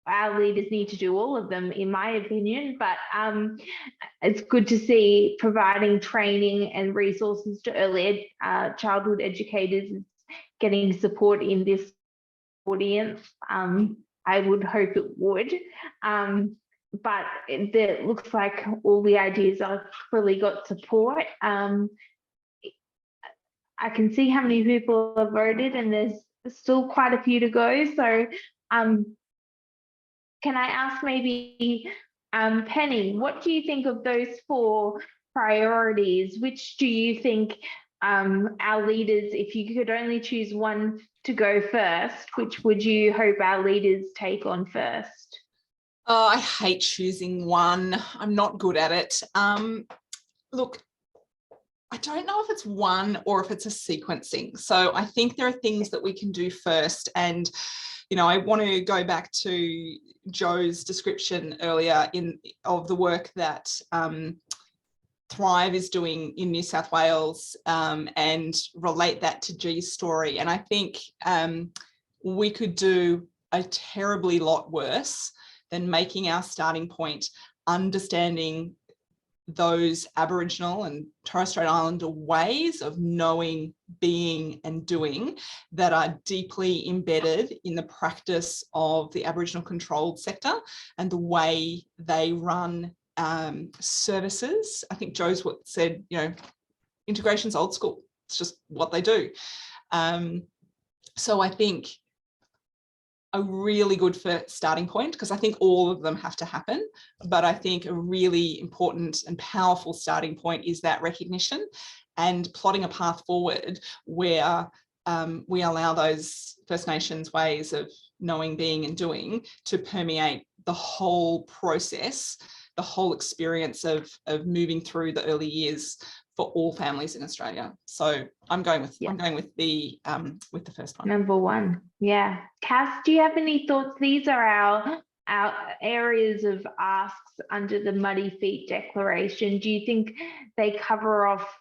our leaders need to do all of them, in my opinion, but it's good to see providing training and resources to early childhood educators getting support in this audience. I would hope it would, but it looks like all the ideas have really got support. I can see how many people have voted, and there's still quite a few to go. So can I ask maybe, Penny, what do you think of those 4 priorities? Which do you think our leaders, if you could only choose one to go first, which would you hope our leaders take on first? Oh, I hate choosing one. I'm not good at it. Look, I don't know if it's one or if it's a sequencing. So I think there are things that we can do first. And, you know, I want to go back to Joe's description earlier of the work that Thrive is doing in New South Wales, and relate that to G's story. And I think we could do a terribly lot worse than making our starting point understanding those Aboriginal and Torres Strait Islander ways of knowing, being and doing that are deeply embedded in the practice of the Aboriginal controlled sector and the way they run services. I think Joe's said, you know, integration's old school. It's just what they do. So I think a really good first starting point, because I think all of them have to happen, but I think a really important and powerful starting point is that recognition and plotting a path forward where we allow those First Nations ways of knowing, being and doing to permeate the whole process, the whole experience of moving through the early years for all families in Australia. So I'm going with the first one. Number 1. Yeah. Cass, do you have any thoughts? These are our areas of asks under the Muddy Feet Declaration. Do you think they cover off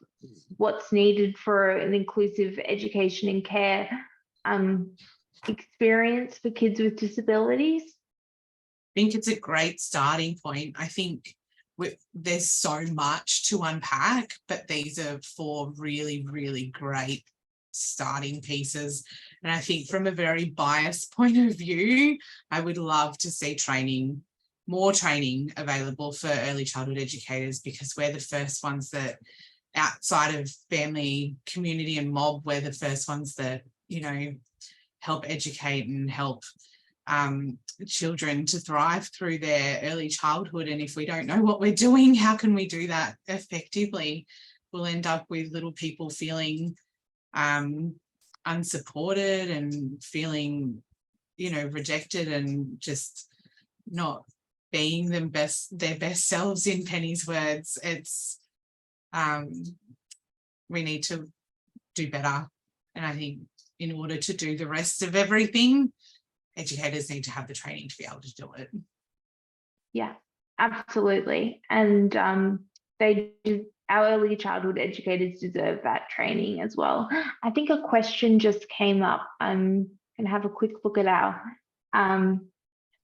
what's needed for an inclusive education and care experience for kids with disabilities? I think it's a great starting point. I think there's so much to unpack, but these are 4 really, really great starting pieces. And I think from a very biased point of view, I would love to see more training available for early childhood educators, because we're the first ones that, outside of family, community and mob, we're the first ones that, you know, help educate and help children to thrive through their early childhood. And if we don't know what we're doing, how can we do that effectively? We'll end up with little people feeling unsupported and feeling, you know, rejected and just not being their best selves, in Penny's words. It's we need to do better. And I think in order to do the rest of everything, educators need to have the training to be able to do it. Yeah, absolutely. And our early childhood educators deserve that training as well. I think a question just came up. I'm going to have a quick look at our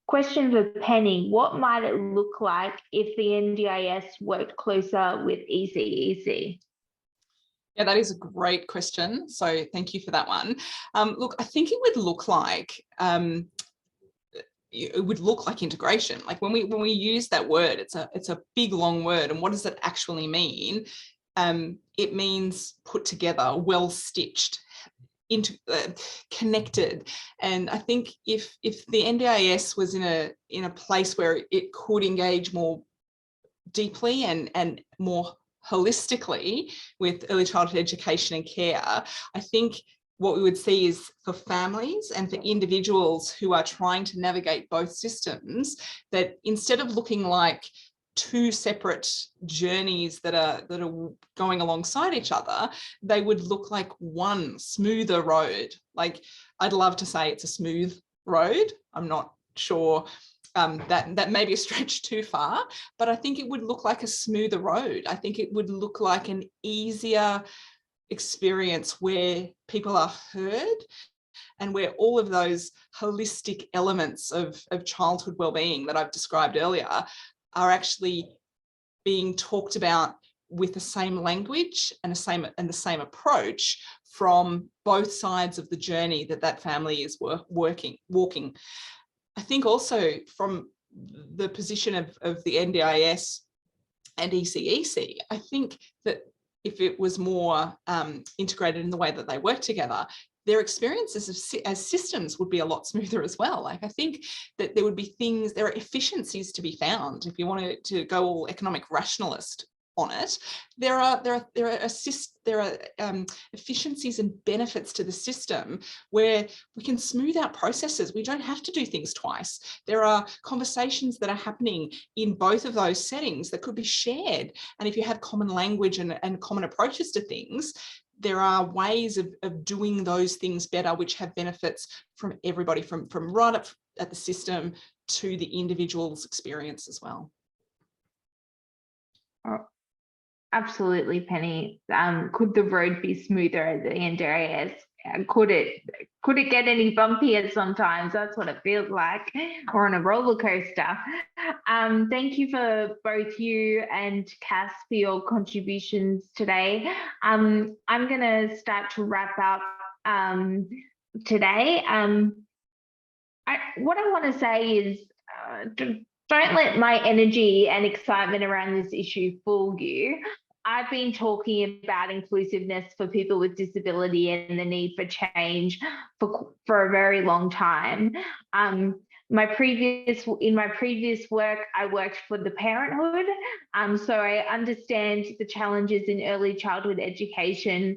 question for Penny. What might it look like if the NDIS worked closer with ECEC? Yeah, that is a great question. So thank you for that one. Look, I think it would look like integration. Like when we use that word, it's a big long word. And what does it actually mean? It means put together, well stitched, connected. And I think if the NDIS was in a place where it could engage more deeply and more holistically with early childhood education and care, I think what we would see is for families and for individuals who are trying to navigate both systems, that instead of looking like two separate journeys that are going alongside each other, they would look like one smoother road. Like, I'd love to say it's a smooth road. I'm not sure that may be a stretch too far, but I think it would look like a smoother road. I think it would look like an easier experience where people are heard, and where all of those holistic elements of childhood wellbeing that I've described earlier are actually being talked about with the same language and the same approach from both sides of the journey that family is walking. I think also from the position of the NDIS and ECEC, I think that if it was more integrated in the way that they work together, their experiences as systems would be a lot smoother as well. Like, I think that there would be there are efficiencies to be found. If you wanted to go all economic rationalist on it, there are efficiencies and benefits to the system where we can smooth out processes. We don't have to do things twice. There are conversations that are happening in both of those settings that could be shared. And if you have common language and common approaches to things, there are ways of doing those things better, which have benefits from everybody, from right up at the system to the individual's experience as well. Oh, absolutely, Penny. Could the road be smoother at the NDIS? Could it get any bumpier sometimes? That's what it feels like, or on a roller coaster. Thank you for both you and Cass for your contributions today. I'm going to start to wrap up today. What I want to say is don't let my energy and excitement around this issue fool you. I've been talking about inclusiveness for people with disability and the need for change for a very long time. In my previous work, I worked for the Parenthood, so I understand the challenges in early childhood education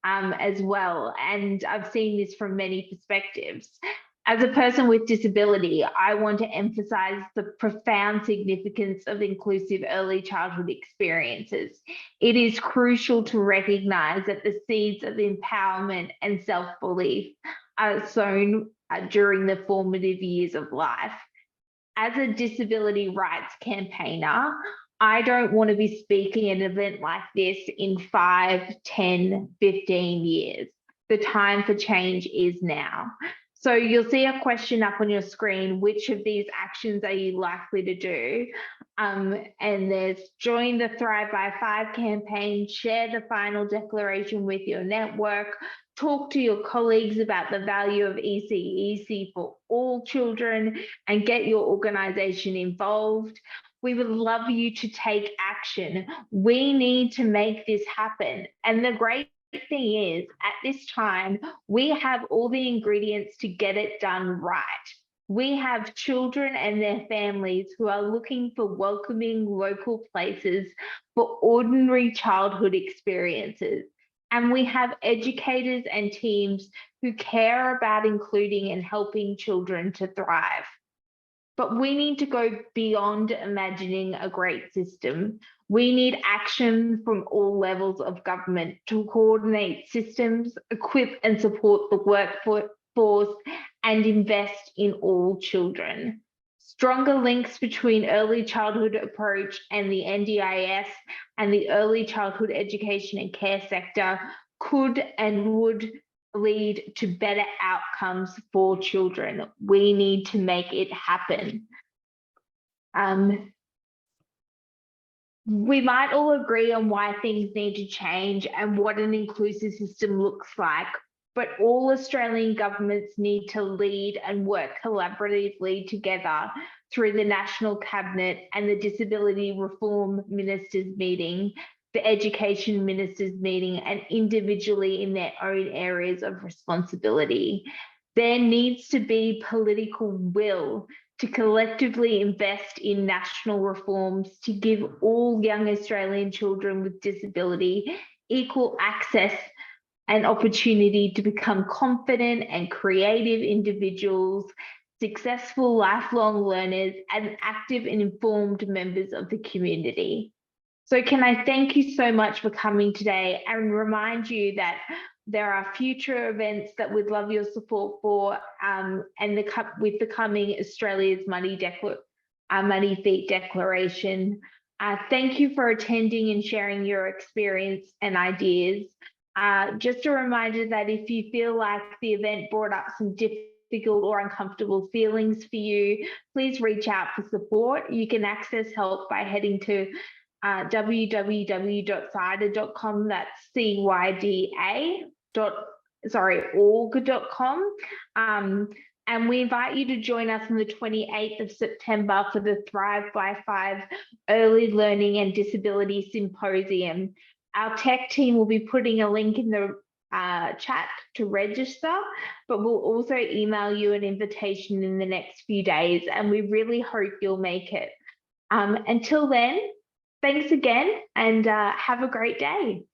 as well, and I've seen this from many perspectives. As a person with disability, I want to emphasize the profound significance of inclusive early childhood experiences. It is crucial to recognize that the seeds of empowerment and self-belief are sown during the formative years of life. As a disability rights campaigner, I don't want to be speaking at an event like this in 5, 10, 15 years. The time for change is now. So you'll see a question up on your screen, which of these actions are you likely to do? And there's join the Thrive by 5 campaign, share the final declaration with your network, talk to your colleagues about the value of ECEC for all children, and get your organisation involved. We would love you to take action. We need to make this happen. And the great thing is, at this time, we have all the ingredients to get it done right. We have children and their families who are looking for welcoming local places for ordinary childhood experiences. And we have educators and teams who care about including and helping children to thrive. But we need to go beyond imagining a great system. We need action from all levels of government to coordinate systems, equip and support the workforce, and invest in all children. Stronger links between early childhood approach and the NDIS and the early childhood education and care sector could and would lead to better outcomes for children. We need to make it happen. We might all agree on why things need to change and what an inclusive system looks like, but all Australian governments need to lead and work collaboratively together through the National Cabinet and the Disability Reform Ministers meeting, the Education Ministers meeting, and individually in their own areas of responsibility. There needs to be political will to collectively invest in national reforms to give all young Australian children with disability equal access and opportunity to become confident and creative individuals, successful lifelong learners, and active and informed members of the community. So can I thank you so much for coming today and remind you that there are future events that we'd love your support for, and with the coming Australia's Money Feet Declaration. Thank you for attending and sharing your experience and ideas. Just a reminder that if you feel like the event brought up some difficult or uncomfortable feelings for you, please reach out for support. You can access help by heading to www.cyda.com. That's org.com. And we invite you to join us on the 28th of September for the Thrive by 5 Early Learning and Disability Symposium. Our tech team will be putting a link in the chat to register, but we'll also email you an invitation in the next few days, and we really hope you'll make it. Until then, thanks again, and have a great day.